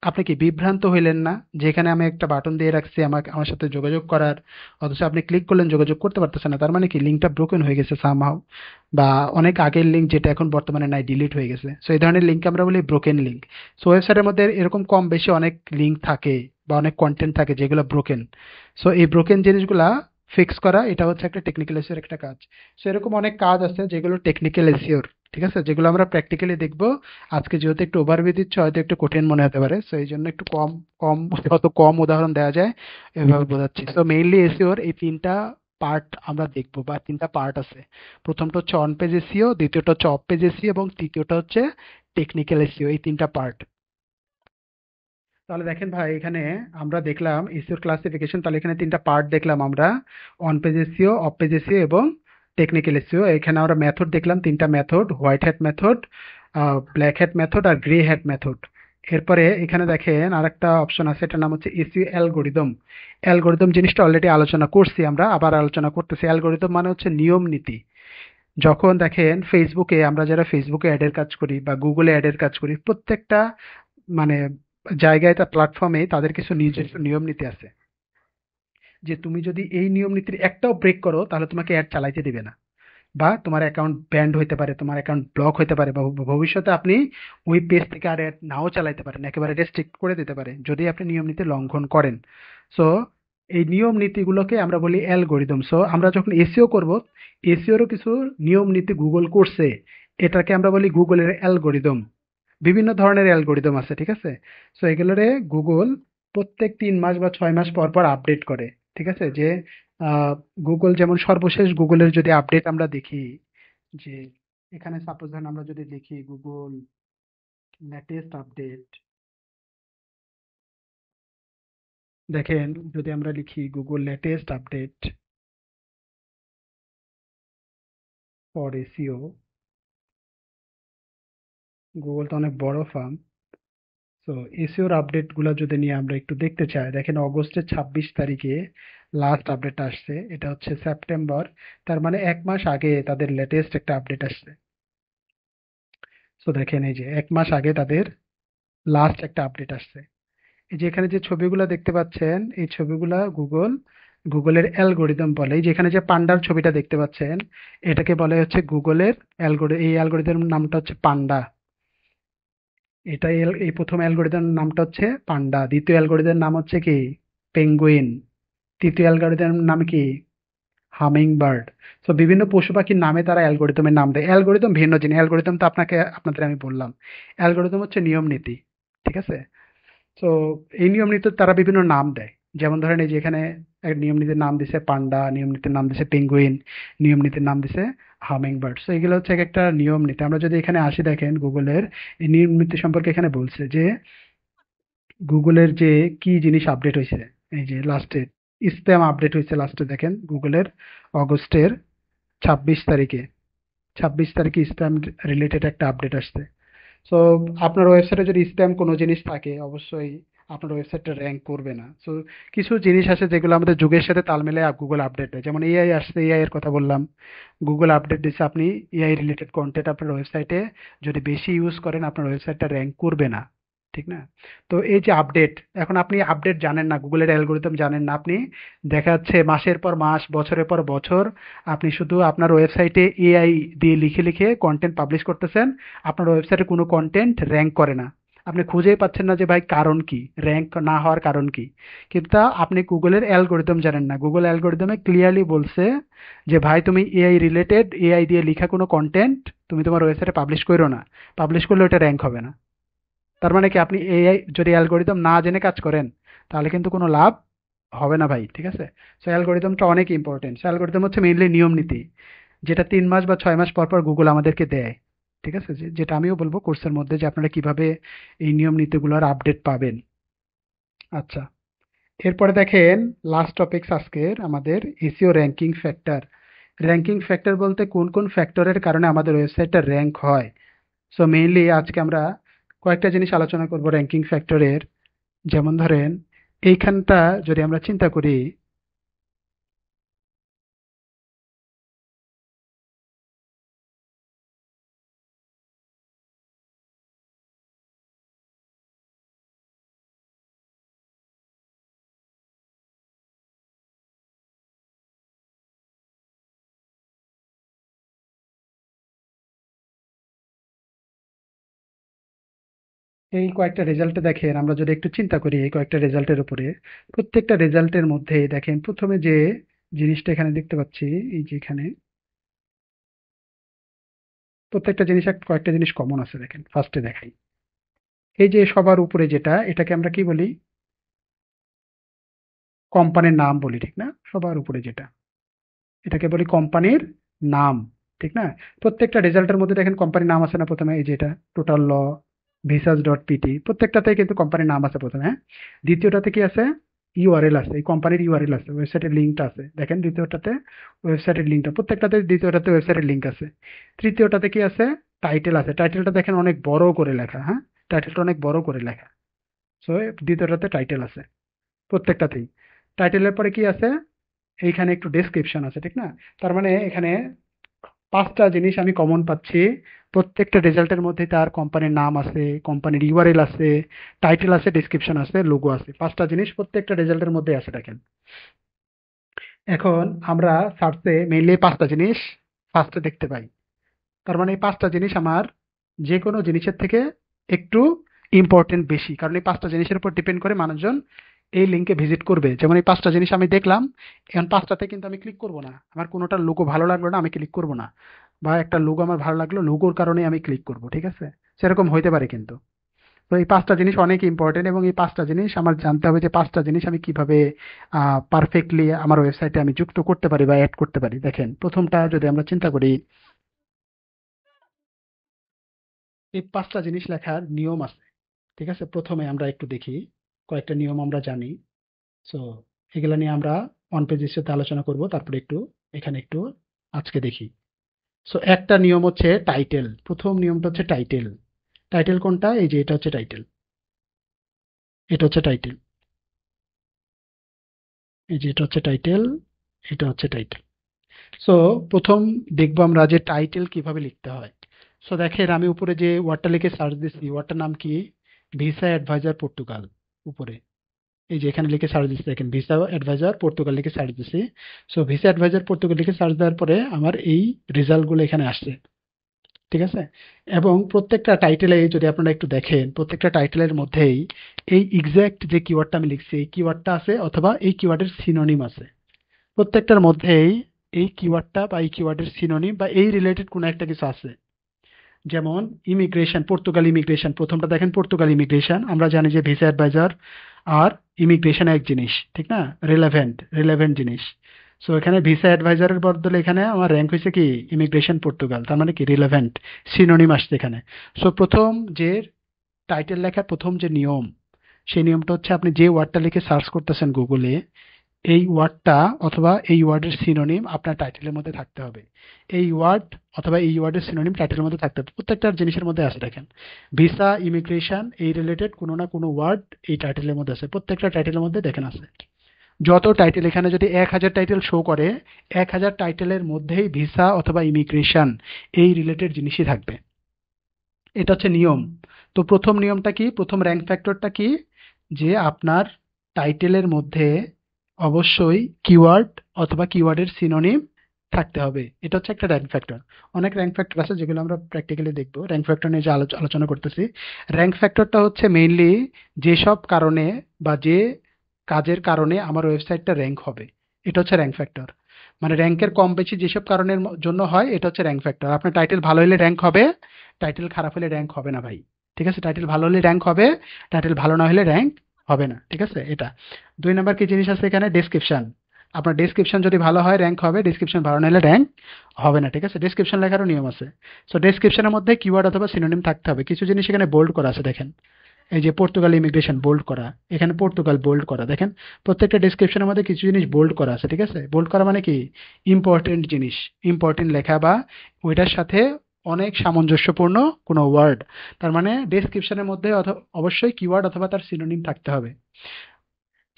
আপনি কি বিভ্রান্ত হইলেন না? যেখানে আমি একটা বাটন দিয়ে রাখছি আমাকে, আমার সাথে যোগাযোগ করার, অথচ আপনি ক্লিক করলেন, যোগাযোগ করতে পারতেছেন না, তার মানে কি লিঙ্কটা ব্রোকেন হয়ে গেছে সামহাউ, বা অনেক আগের লিঙ্ক যেটা এখন বর্তমানে নাই, ডিলিট হয়ে গেছে। সো এই ধরনের লিঙ্ক আমরা বলি ব্রোকেন লিঙ্ক। সো ওয়েবসাইটের মধ্যে এরকম কম বেশি অনেক লিঙ্ক থাকে বা অনেক কন্টেন্ট থাকে যেগুলো ব্রোকেন। সো এই ব্রোকেন জিনিসগুলা ফিক্স করা, এটা হচ্ছে একটা টেকনিক্যাল এসিওর একটা কাজ। সো এরকম অনেক কাজ আছে যেগুলো টেকনিক্যাল এসিওর, ঠিক আছে, যেগুলো আমরা প্র্যাকটিক্যালি দেখবো। আজকে যেহেতু একটু ওভারভিউ দিচ্ছে, হয়তো একটু কঠিন মনে হতে পারে, সো এই জন্য একটু কম কম যত কম উদাহরণ দেওয়া যায় এভাবে বোঝাচ্ছি। তো মেইনলি এসইওর এই তিনটা পার্ট আমরা দেখবো, বা তিনটা পার্ট আছে। প্রথমটা হচ্ছে অন পেজ এসইও, দ্বিতীয়টা হচ্ছে অফ পেজ এসইও, এবং তৃতীয়টা হচ্ছে টেকনিক্যাল এসইও, এই তিনটা পার্ট। তাহলে দেখেন ভাই, এখানে আমরা দেখলাম এসইওর ক্লাসিফিকেশন, তাহলে এখানে তিনটা পার্ট দেখলাম আমরা, on page SEO, off page SEO এবং টেকনিক্যাল এসইও। এখানে আমরা মেথড দেখলাম, তিনটা method, white hat method, black hat method আর গ্রে হ্যাট মেথড। এরপরে এখানে দেখেন আরেকটা অপশন আছে, এটার নাম হচ্ছে এসইও অ্যালগোরিদম। অ্যালগোরিদম জিনিসটা অলরেডি আলোচনা করছি, আমরা আবার আলোচনা করতেছি। অ্যালগোরিদম মানে হচ্ছে নিয়ম নীতি। যখন দেখেন ফেসবুকে, আমরা যারা ফেসবুকে অ্যাডের কাজ করি বা গুগলে অ্যাডের কাজ করি, প্রত্যেকটা মানে জায়গায়, তার প্ল্যাটফর্মে তাদের কিছু নিজস্ব নিয়ম নীতি আছে, যে তুমি যদি এই নিয়ম নীতির একটাও ব্রেক করো তাহলে তোমাকে অ্যাড চালাইতে দিবে না, বা তোমার অ্যাকাউন্ট ব্যান্ড হইতে পারে, তোমার অ্যাকাউন্ট ব্লক হইতে পারে, বা ভবিষ্যতে আপনি ওই পেজ থেকে আর অ্যাড নাও চালাইতে পারেন, একেবারে রেস্ট্রিক্ট করে দিতে পারে যদি আপনি নিয়ম নীতি লঙ্ঘন করেন। সো এই নিয়ম নীতিগুলোকে আমরা বলি অ্যালগোরিদম। সো আমরা যখন এসইও করব, এসইওরও কিছু নিয়ম নীতি গুগল করছে, এটাকে আমরা বলি গুগলের অ্যালগোরিদম বিভিন্ন ধরনের অ্যালগোরিদম আছে, ঠিক আছে? সো এগুলোরে গুগল প্রত্যেক 3 মাস বা 6 মাস পর পর আপডেট করে, ঠিক আছে? যে গুগল যেমন সর্বশেষ গুগলের যদি আপডেট আমরা দেখি, যে এখানে সাপোজ ধরেন আমরা যদি লিখি গুগল লেটেস্ট আপডেট, দেখেন যদি আমরা লিখি Google latest update for SEO, Google তো অনেক বড় ফার্ম। তো এসইওর আপডেট গুলা যদি নিয়ে আমরা একটু দেখতে চাই, দেখেন অগস্টের 26 তারিখে লাস্ট আপডেট আসছে, এটা হচ্ছে সেপ্টেম্বর, তার মানে 1 মাস আগে তাদের লেটেস্ট একটা আপডেট আসছে। তো দেখেন এই যে 1 মাস আগে তাদের লাস্ট একটা আপডেট আসছে। এই যে এখানে যে ছবিগুলো দেখতে পাচ্ছেন, এই ছবিগুলা গুগলের অ্যালগোরিদম বলে। এই যে এখানে যে পান্ডার ছবিটা দেখতে পাচ্ছেন, এটাকে বলে হচ্ছে গুগলের এই অ্যালগোরিদম নামটা হচ্ছে পান্ডা। এই প্রথম অ্যালগোরিদম নামটা হচ্ছে পান্ডা, দ্বিতীয় অ্যালগোরিদম নাম হচ্ছে কি পেঙ্গুইন, তৃতীয় অ্যালগোরিদম নাম কি হামিং বার্ড। তো বিভিন্ন পশু পাখির নামে তারা অ্যালগোরিদমের নাম দেয়। অ্যালগোরিদম ভিন্ন জিনিস, অ্যালগোরিদম তো আপনাদের আমি বললাম, অ্যালগোরিদম হচ্ছে নিয়ম নীতি, ঠিক আছে? তো এই নিয়ম নীতির তারা বিভিন্ন নাম দেয়। যেমন ধরেন এই যে এখানে এক নিয়ম নীতির নাম দিছে পান্ডা, নিয়ম নীতির নাম দিছে পেঙ্গুইন, নিয়ম নীতির নাম দিছে হামিং বার্ড। তো এগুলো হচ্ছে এক একটা নিয়ম নীতি। আমরা যদি এখানে আসি, দেখেন গুগলের এই নিয়ম নীতি সম্পর্কে এখানে বলছে যে গুগলের যে কি জিনিস আপডেট হয়েছে, এই যে লাস্টে স্প্যাম আপডেট হয়েছে, লাস্টে দেখেন গুগলের অগস্টের 26 তারিখে, 26 তারিখে স্প্যাম রিলেটেড একটা আপডেট আসছে। সো আপনার ওয়েবসাইটে যদি স্প্যাম কোনো জিনিস থাকে, অবশ্যই আপনার ওয়েবসাইটটা র্যাঙ্ক করবে না। সো কিছু জিনিস আছে যেগুলো আমাদের যুগের সাথে তাল মিলিয়ে গুগল আপডেট দেয়। যেমন এআই আসছে, এআই এর কথা বললাম, গুগল আপডেট দিচ্ছে আপনি এআই রিলেটেড কন্টেন্ট আপনার ওয়েবসাইটে যদি বেশি ইউজ করেন, আপনার ওয়েবসাইটটা র্যাঙ্ক করবে না, ঠিক না? তো এই যে আপডেট, এখন আপনি আপডেট জানেন না, গুগলের অ্যালগোরিদম জানেন না, আপনি দেখা যাচ্ছে মাসের পর মাস, বছরের পর বছর আপনি শুধু আপনার ওয়েবসাইটে এআই দিয়ে লিখে লিখে কন্টেন্ট পাবলিশ করতেছেন, আপনার ওয়েবসাইটে কোনো কন্টেন্ট র্যাঙ্ক করে না। আপনি খুঁজেই পাচ্ছেন না যে ভাই কারণ কি, র্যাঙ্ক না হওয়ার কারণ কি। কিন্তু আপনি গুগলের অ্যালগোরিদম জানেন না। গুগল অ্যালগোরিদমে ক্লিয়ারলি বলছে যে ভাই তুমি এআই রিলেটেড, এআই দিয়ে লেখা কোনো কন্টেন্ট তুমি তোমার ওয়েবসাইটে পাবলিশ করো না, পাবলিশ করলে ওটা র্যাঙ্ক হবে না। তার মানে কি, আপনি এআই যদি অ্যালগোরিদম না জেনে কাজ করেন, তাহলে কিন্তু কোনো লাভ হবে না ভাই, ঠিক আছে? সো অ্যালগোরিদমটা অনেক ইম্পর্টেন্ট। সো অ্যালগোরিদম হচ্ছে মেইনলি নিয়ম নীতি, যেটা 3 মাস বা 6 মাস পর পর গুগল আমাদেরকে দেয়, ঠিক আছে? যেটা আমিও বলবো কোর্সের মধ্যে যে আপনারা কিভাবে এই নিয়ম নীতিগুলোর আপডেট পাবেন। আচ্ছা, এরপরে দেখেন লাস্ট টপিকস আজকের আমাদের SEO ranking factor. Ranking factor বলতে কোন কোন ফ্যাক্টরের কারণে আমাদের ওয়েবসাইটটা র্যাঙ্ক হয়। সো মেইনলি আজকে আমরা কয়েকটা জিনিস আলোচনা করব র্যাঙ্কিং ফ্যাক্টরের। যেমন ধরেন এইখানটা যদি আমরা চিন্তা করি, এই কয়েকটা রেজাল্টে দেখেন, আমরা যদি একটু চিন্তা করি এই কয়েকটা রেজাল্টের উপরে, প্রত্যেকটা রেজাল্টের মধ্যে দেখেন প্রথমে যে জিনিসটা এখানে দেখতে পাচ্ছি, এই যে এখানে প্রত্যেকটা জিনিস কয়েকটা জিনিস কমন আছে। দেখেন ফার্স্টে দেখাই, এই যে সবার উপরে যেটা, এটাকে আমরা কি বলি, কোম্পানির নাম বলি, ঠিক না? সবার উপরে যেটা, এটাকে বলি কোম্পানির নাম, ঠিক না? প্রত্যেকটা রেজাল্টের মধ্যে দেখেন কোম্পানির নাম আছে না প্রথমে, এই যেটা টোটাল ল, ভিসাস ডট পিটি, প্রত্যেকটাতেই কিন্তু কোম্পানির নাম আছে প্রথমে, হ্যাঁ। দ্বিতীয়টাতে কি আছে, ইউআরএল আছে, এই কোম্পানির ইউআরএল আছে, ওয়েবসাইটের লিঙ্কটা আছে, দেখেন দ্বিতীয়টাতে ওয়েবসাইটের লিঙ্কটা, প্রত্যেকটাতে দ্বিতীয়টাতে ওয়েবসাইটের লিঙ্ক আছে। তৃতীয়টাতে কি আছে, টাইটেল আছে, টাইটেলটা দেখেন অনেক বড় করে লেখা, হ্যাঁ, টাইটেলটা অনেক বড় করে লেখা। সো দ্বিতীয়টাতে টাইটেল আছে প্রত্যেকটাতেই। টাইটেলের পরে কি আছে, এইখানে একটু ডেসক্রিপশন আছে, ঠিক না? তার মানে এখানে 5টা জিনিস আমি কমন পাচ্ছি। প্রত্যেকটা রেজাল্টের মধ্যে তার কোম্পানির নাম আছে, কোম্পানির ইউআরএল আছে, টাইটেল আছে, ডেসক্রিপশন আছে, লোগো আছে, 5টা জিনিস প্রত্যেকটা রেজাল্টের মধ্যে আছে, দেখেন। এখন আমরা সার্চে মেইনলি 5টা জিনিস ফার্স্টে দেখতে পাই। তার মানে এই 5টা জিনিস আমার যে কোনো জিনিসের থেকে একটু ইম্পর্টেন্ট বেশি, কারণ এই 5টা জিনিসের উপর ডিপেন্ড করে মানুষজন এই লিঙ্কে ভিজিট করবে। যেমন এই 5টা জিনিস আমি দেখলাম, এখন 5টাতে কিন্তু আমি ক্লিক করব না, আমার কোনোটার লোগো ভালো লাগলো না আমি ক্লিক করব না, বা একটা লোগো আমার ভালো লাগলো, লোগোর কারণে আমি ক্লিক করব, ঠিক আছে? সেরকম হইতে পারে কিন্তু। তো এই 5টা জিনিস অনেক ইম্পর্টেন্ট, এবং এই 5টা জিনিস আমার জানতে হবে যে 5টা জিনিস আমি কিভাবে পারফেক্টলি আমার ওয়েবসাইটে আমি যুক্ত করতে পারি বা অ্যাড করতে পারি। দেখেন, প্রথমটা যদি আমরা চিন্তা করি, এই 5টা জিনিস লেখার নিয়ম আছে। ঠিক আছে, প্রথমে আমরা একটু দেখি, কয়েকটা নিয়ম আমরা জানি। সো এগুলা নিয়ে আমরা অন পেজের সাথে আলোচনা করব, তারপরে একটু এখানে একটু আজকে দেখি। সো একটা নিয়ম হচ্ছে টাইটেল। প্রথম নিয়মটা হচ্ছে টাইটেল। টাইটেল কোনটা? এই যে এটা হচ্ছে টাইটেল, এটা হচ্ছে টাইটেল, এই যে এটা হচ্ছে টাইটেল, এটা হচ্ছে টাইটেল। সো প্রথম দেখবো আমরা যে টাইটেল কিভাবে লিখতে হয়। সো দেখেন, আমি উপরে যে ওয়ার্ডটা লিখে সার্চ দিচ্ছি, ওয়ার্ডটার নাম কি? Visa adviser Portugal. উপরে এই যে এখানে লিখে সার্চ দিচ্ছি, দেখেন ভিসা অ্যাডভাইজার পর্তুগাল লিখে সার্চ দিচ্ছি। সো ভিসা অ্যাডভাইজার পর্তুগাল লিখে সার্চ দেওয়ার পরে আমার এই রেজাল্টগুলো এখানে আসছে। ঠিক আছে, এবং প্রত্যেকটা টাইটেলে যদি আপনারা একটু দেখেন, প্রত্যেকটা টাইটেলের মধ্যেই এই এক্সাক্ট যে কিওয়ার্ডটা আমি লিখছি এই কিওয়ার্ডটা আছে, অথবা এই কিওয়ার্ডের সিনোনিম আছে। প্রত্যেকটার মধ্যেই এই কিওয়ার্ডটা বা এই কিওয়ার্ডের সিনোনিম বা এই রিলেটেড কোনো একটা কিছু আছে। যেমন ইমিগ্রেশন, পর্তুগাল ইমিগ্রেশন, প্রথমটা দেখেন পর্তুগাল ইমিগ্রেশন। আমরা জানি যে ভিসা অ্যাডভাইজার আর ইমিগ্রেশন এক জিনিস, ঠিক না? রিলেভেন্ট, রিলেভেন্ট জিনিস। সো এখানে ভিসা অ্যাডভাইজারের বদলে এখানে আমার র্যাঙ্ক হয়েছে কি ইমিগ্রেশন পর্তুগাল, তার মানে কি রিলেভেন্ট, সিনোনিম আসছে এখানে। সো প্রথম যে টাইটেল লেখার প্রথম যে নিয়ম, সেই নিয়মটা হচ্ছে আপনি যে ওয়ার্ডটা লিখে সার্চ করতেছেন গুগলে, এই ওয়ার্ডটা অথবা এই ওয়ার্ডের সিনোনিম আপনার টাইটেলের মধ্যে থাকতে হবে। এই ওয়ার্ড অথবা এই ওয়ার্ডের সিনোনিম টাইটেলের মধ্যে থাকতে হবে। প্রত্যেকটা জিনিসের মধ্যে আছে, দেখেন ভিসা, ইমিগ্রেশন, এই রিলেটেড কোনো না কোনো ওয়ার্ড এই টাইটেলের মধ্যে আছে। প্রত্যেকটা টাইটেলের মধ্যে দেখেন আছে। যত টাইটেল এখানে যদি 1000 টাইটেল শো করে, 1000 টাইটেলের মধ্যেই ভিসা অথবা ইমিগ্রেশন এই রিলেটেড জিনিসই থাকবে। এটা হচ্ছে নিয়ম। তো প্রথম নিয়মটা কি, প্রথম র্যাঙ্ক ফ্যাক্টরটা কি? যে আপনার টাইটেলের মধ্যে অবশ্যই কিওয়ার্ড অথবা কিওয়ার্ডের সিনোনিম থাকতে হবে। এটা হচ্ছে একটা র্যাঙ্ক ফ্যাক্টর। অনেক র্যাঙ্ক ফ্যাক্টর আছে যেগুলো আমরা প্র্যাকটিক্যালি দেখবো। র্যাঙ্ক ফ্যাক্টর নিয়ে যে আলোচনা করতেছি, র্যাঙ্ক ফ্যাক্টরটা হচ্ছে মেইনলি যেসব কারণে বা যে কাজের কারণে আমার ওয়েবসাইটটা র্যাঙ্ক হবে, এটা হচ্ছে র্যাঙ্ক ফ্যাক্টর। মানে র্যাঙ্কের কম বেশি যেসব কারণের জন্য হয়, এটা হচ্ছে র্যাঙ্ক ফ্যাক্টর। আপনার টাইটেল ভালো হলে র্যাঙ্ক হবে, টাইটেল খারাপ হলে র্যাঙ্ক হবে না ভাই। ঠিক আছে, টাইটেল ভালো হলে র্যাঙ্ক হবে, টাইটেল ভালো না হলে র্যাঙ্ক হবে না। ঠিক আছে, এটা। 2 নাম্বার কি জিনিস আছে এখানে? ডেসক্রিপশন। আপনার ডেসক্রিপশন যদি ভালো হয় র্যাঙ্ক হবে, ডেসক্রিপশন ভালো না হলে র্যাঙ্ক হবে না। ঠিক আছে, ডেসক্রিপশন লেখারও নিয়ম আছে। সো ডেসক্রিপশনের মধ্যে কিওয়ার্ড অথবা সিনোনিম থাকতে হবে। কিছু জিনিস এখানে বোল্ড করা আছে, দেখেন এই যে পর্তুগাল ইমিগ্রেশন বোল্ড করা, এখানে পর্তুগাল বোল্ড করা, দেখেন প্রত্যেকটা ডেসক্রিপশনের মধ্যে কিছু জিনিস বোল্ড করা আছে। ঠিক আছে, বোল্ড করা মানে কি? ইম্পর্টেন্ট জিনিস, ইম্পর্টেন্ট লেখা বা ওইটার সাথে অনেক সামঞ্জস্যপূর্ণ কোনো ওয়ার্ড। তার মানে ডেসক্রিপশনের মধ্যে অবশ্যই কিওয়ার্ড অথবা তার সিনোনিম থাকতে হবে।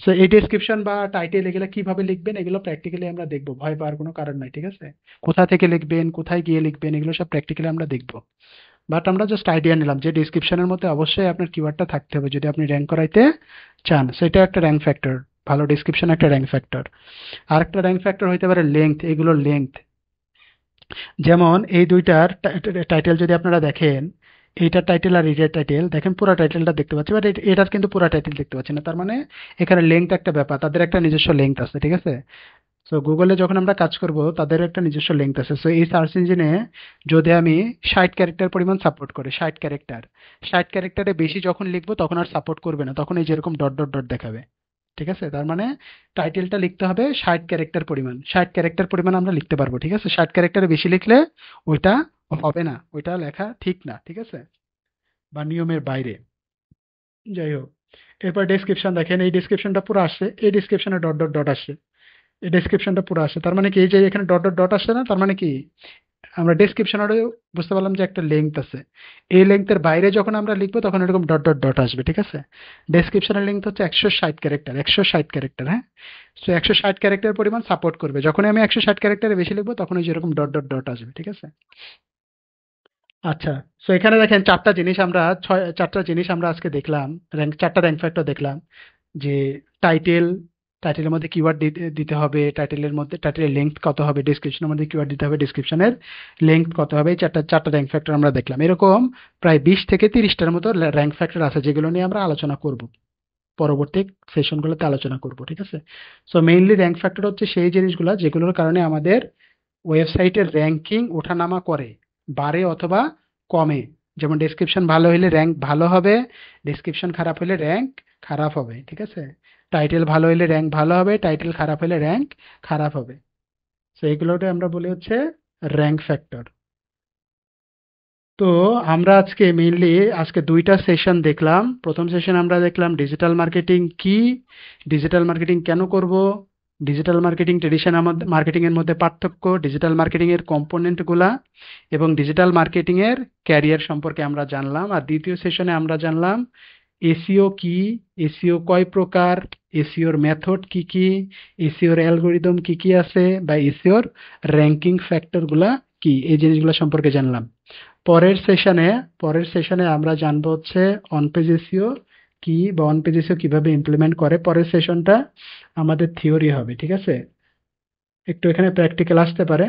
সো এই ডেসক্রিপশন বা টাইটেল এগুলো কিভাবে লিখবেন এগুলো প্র্যাকটিক্যালি আমরা দেখবো, ভয় পাওয়ার কোনো কারণ নাই। ঠিক আছে, কোথা থেকে লিখবেন, কোথায় গিয়ে লিখবেন, এগুলো সব প্র্যাকটিক্যালি আমরা দেখবো। বাট আমরা জাস্ট আইডিয়া নিলাম যে ডেসক্রিপশনের মধ্যে অবশ্যই আপনার কিওয়ার্ডটা থাকতে হবে যদি আপনি র্যাঙ্ক করাইতে চান। সেটা একটা র্যাঙ্ক ফ্যাক্টর, ভালো ডেসক্রিপশন একটা র্যাঙ্ক ফ্যাক্টর। আর একটা র্যাঙ্ক ফ্যাক্টর হইতে পারে লেংথ, এগুলোর লেংথ। যেমন এই দুইটার টাইটেল যদি আপনারা দেখেন, এইটার টাইটেল আর এইটার টাইটেল দেখেন, পুরো টাইটেলটা দেখতে পাচ্ছি, বাট এটার কিন্তু পুরো টাইটেল দেখতে পাচ্ছি না। তার মানে এখানে লেংথ একটা ব্যাপার, তাদের একটা নিজস্ব লেংথ আছে। ঠিক আছে, সো গুগলে যখন আমরা কাজ করব তাদের একটা নিজস্ব লেংথ আছে। সো এই সার্চ ইঞ্জিনে যদি আমি 60 ক্যারেক্টার পরিমাণ সাপোর্ট করে, 60 ক্যারেক্টার, 60 ক্যারেক্টারে বেশি যখন লিখবো তখন আর সাপোর্ট করবে না, তখন এই যেরকম ডট ডট ডট দেখাবে। ঠিক আছে, তার মানে টাইটেলটা লিখতে হবে 60 ক্যারেক্টার পরিমাণ, 60 ক্যারেক্টার পরিমাণ আমরা লিখতে পারবো। ঠিক আছে, 60 ক্যারেক্টারে বেশি লিখলে ওইটা হবে না, ওইটা লেখা ঠিক না। ঠিক আছে, বা নিয়মের বাইরে। যাই হোক, এরপর ডেসক্রিপশন দেখেন, এই ডেসক্রিপশনটা পুরো আসছে, এই ডেসক্রিপশনে ডট ডট ডট আসছে, এই ডেসক্রিপশনটা পুরো আসে। তার মানে কি এই যে এখানে ডট ডট ডট আসছে না, তার মানে কি আমরা ডেসক্রিপশনেরও বুঝতে পারলাম যে একটা লেংথ আছে। এই লেংথের বাইরে যখন আমরা লিখবো তখন এরকম ডট ডট ডট আসবে। ঠিক আছে, ডেসক্রিপশনের লেংথ হচ্ছে 160 ক্যারেক্টার, 160 ক্যারেক্টার। হ্যাঁ, সো 160 ক্যারেক্টার পরিমাণ সাপোর্ট করবে। যখন আমি 160 ক্যারেক্টারে বেশি লিখবো তখন ওই যেরকম ডট ডট ডট আসবে। ঠিক আছে, আচ্ছা। সো এখানে দেখেন চারটা জিনিস আমরা আজকে দেখলাম, চারটা র্যাঙ্ক ফ্যাক্টর দেখলাম। যে টাইটেল, টাইটেলের মধ্যে কিওয়ার্ড দিতে হবে, টাইটেলের মধ্যে টাইটেলের লেংথ কত হবে, ডেসক্রিপশনের মধ্যে কিওয়ার্ড দিতে হবে, ডেসক্রিপশনের লেংথ কত হবে। এই চারটা চারটা র্যাঙ্ক ফ্যাক্টর আমরা দেখলাম। এরকম প্রায় 20 থেকে 30টার মতো র্যাঙ্ক ফ্যাক্টর আছে যেগুলো নিয়ে আমরা আলোচনা করব, পরবর্তী সেশনগুলোতে আলোচনা করব। ঠিক আছে, সো মেইনলি র্যাঙ্ক ফ্যাক্টর হচ্ছে সেই জিনিসগুলো যেগুলোর কারণে আমাদের ওয়েবসাইটের র্যাঙ্কিং ওঠানামা করে, বাড়ে অথবা কমে। যেমন ডেসক্রিপশন ভালো হলে র্যাঙ্ক ভালো হবে, ডেসক্রিপশন খারাপ হলে র্যাঙ্ক খারাপ হবে, ঠিক আছে? টাইটেল ভালো হলে র্যাঙ্ক ভালো হবে, টাইটেল খারাপ হলে র্যাঙ্ক খারাপ হবে। তো এগুলোকে আমরা বলি হচ্ছে র্যাঙ্ক ফ্যাক্টর। তো আমরা আজকে দুইটা সেশন দেখলাম। প্রথম সেশন আমরা দেখলাম ডিজিটাল মার্কেটিং কি, ডিজিটাল মার্কেটিং কেন করব, ডিজিটাল মার্কেটিং ট্রেডিশনাল মার্কেটিং এর মধ্যে পার্থক্য, ডিজিটাল মার্কেটিং এর কম্পোনেন্ট গুলা এবং ডিজিটাল মার্কেটিং এর ক্যারিয়ার সম্পর্কে আমরা জানলাম। আর দ্বিতীয় সেশনে আমরা জানলাম এসইও কি, এসইও কয় প্রকার, এসইওর মেথড কি কি, এসইওর অ্যালগোরিদম কি কি আছে, বা এসইওর র্যাঙ্কিং ফ্যাক্টর গুলা কি, এই জিনিসগুলো সম্পর্কে জানলাম। পরের সেশনে আমরা জানবো হচ্ছে অন পেজ এসইও কি বা অন পেজ এসইও কিভাবে ইমপ্লিমেন্ট করে। পরের সেশনটা আমাদের থিওরি হবে, ঠিক আছে? একটু এখানে প্র্যাকটিক্যাল আসতে পারে।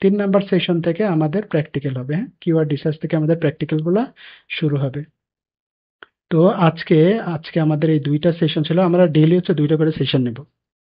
3 নাম্বার সেশন থেকে আমাদের প্র্যাকটিক্যাল হবে, হ্যাঁ, কিওয়ার্ড রিসার্চ থেকে আমাদের প্র্যাকটিক্যাল গুলা শুরু হবে। তো আজকে আজকে আমাদের এই দুইটা সেশন ছিল, আমরা ডেইলি হচ্ছে দুইটা করে সেশন নেব।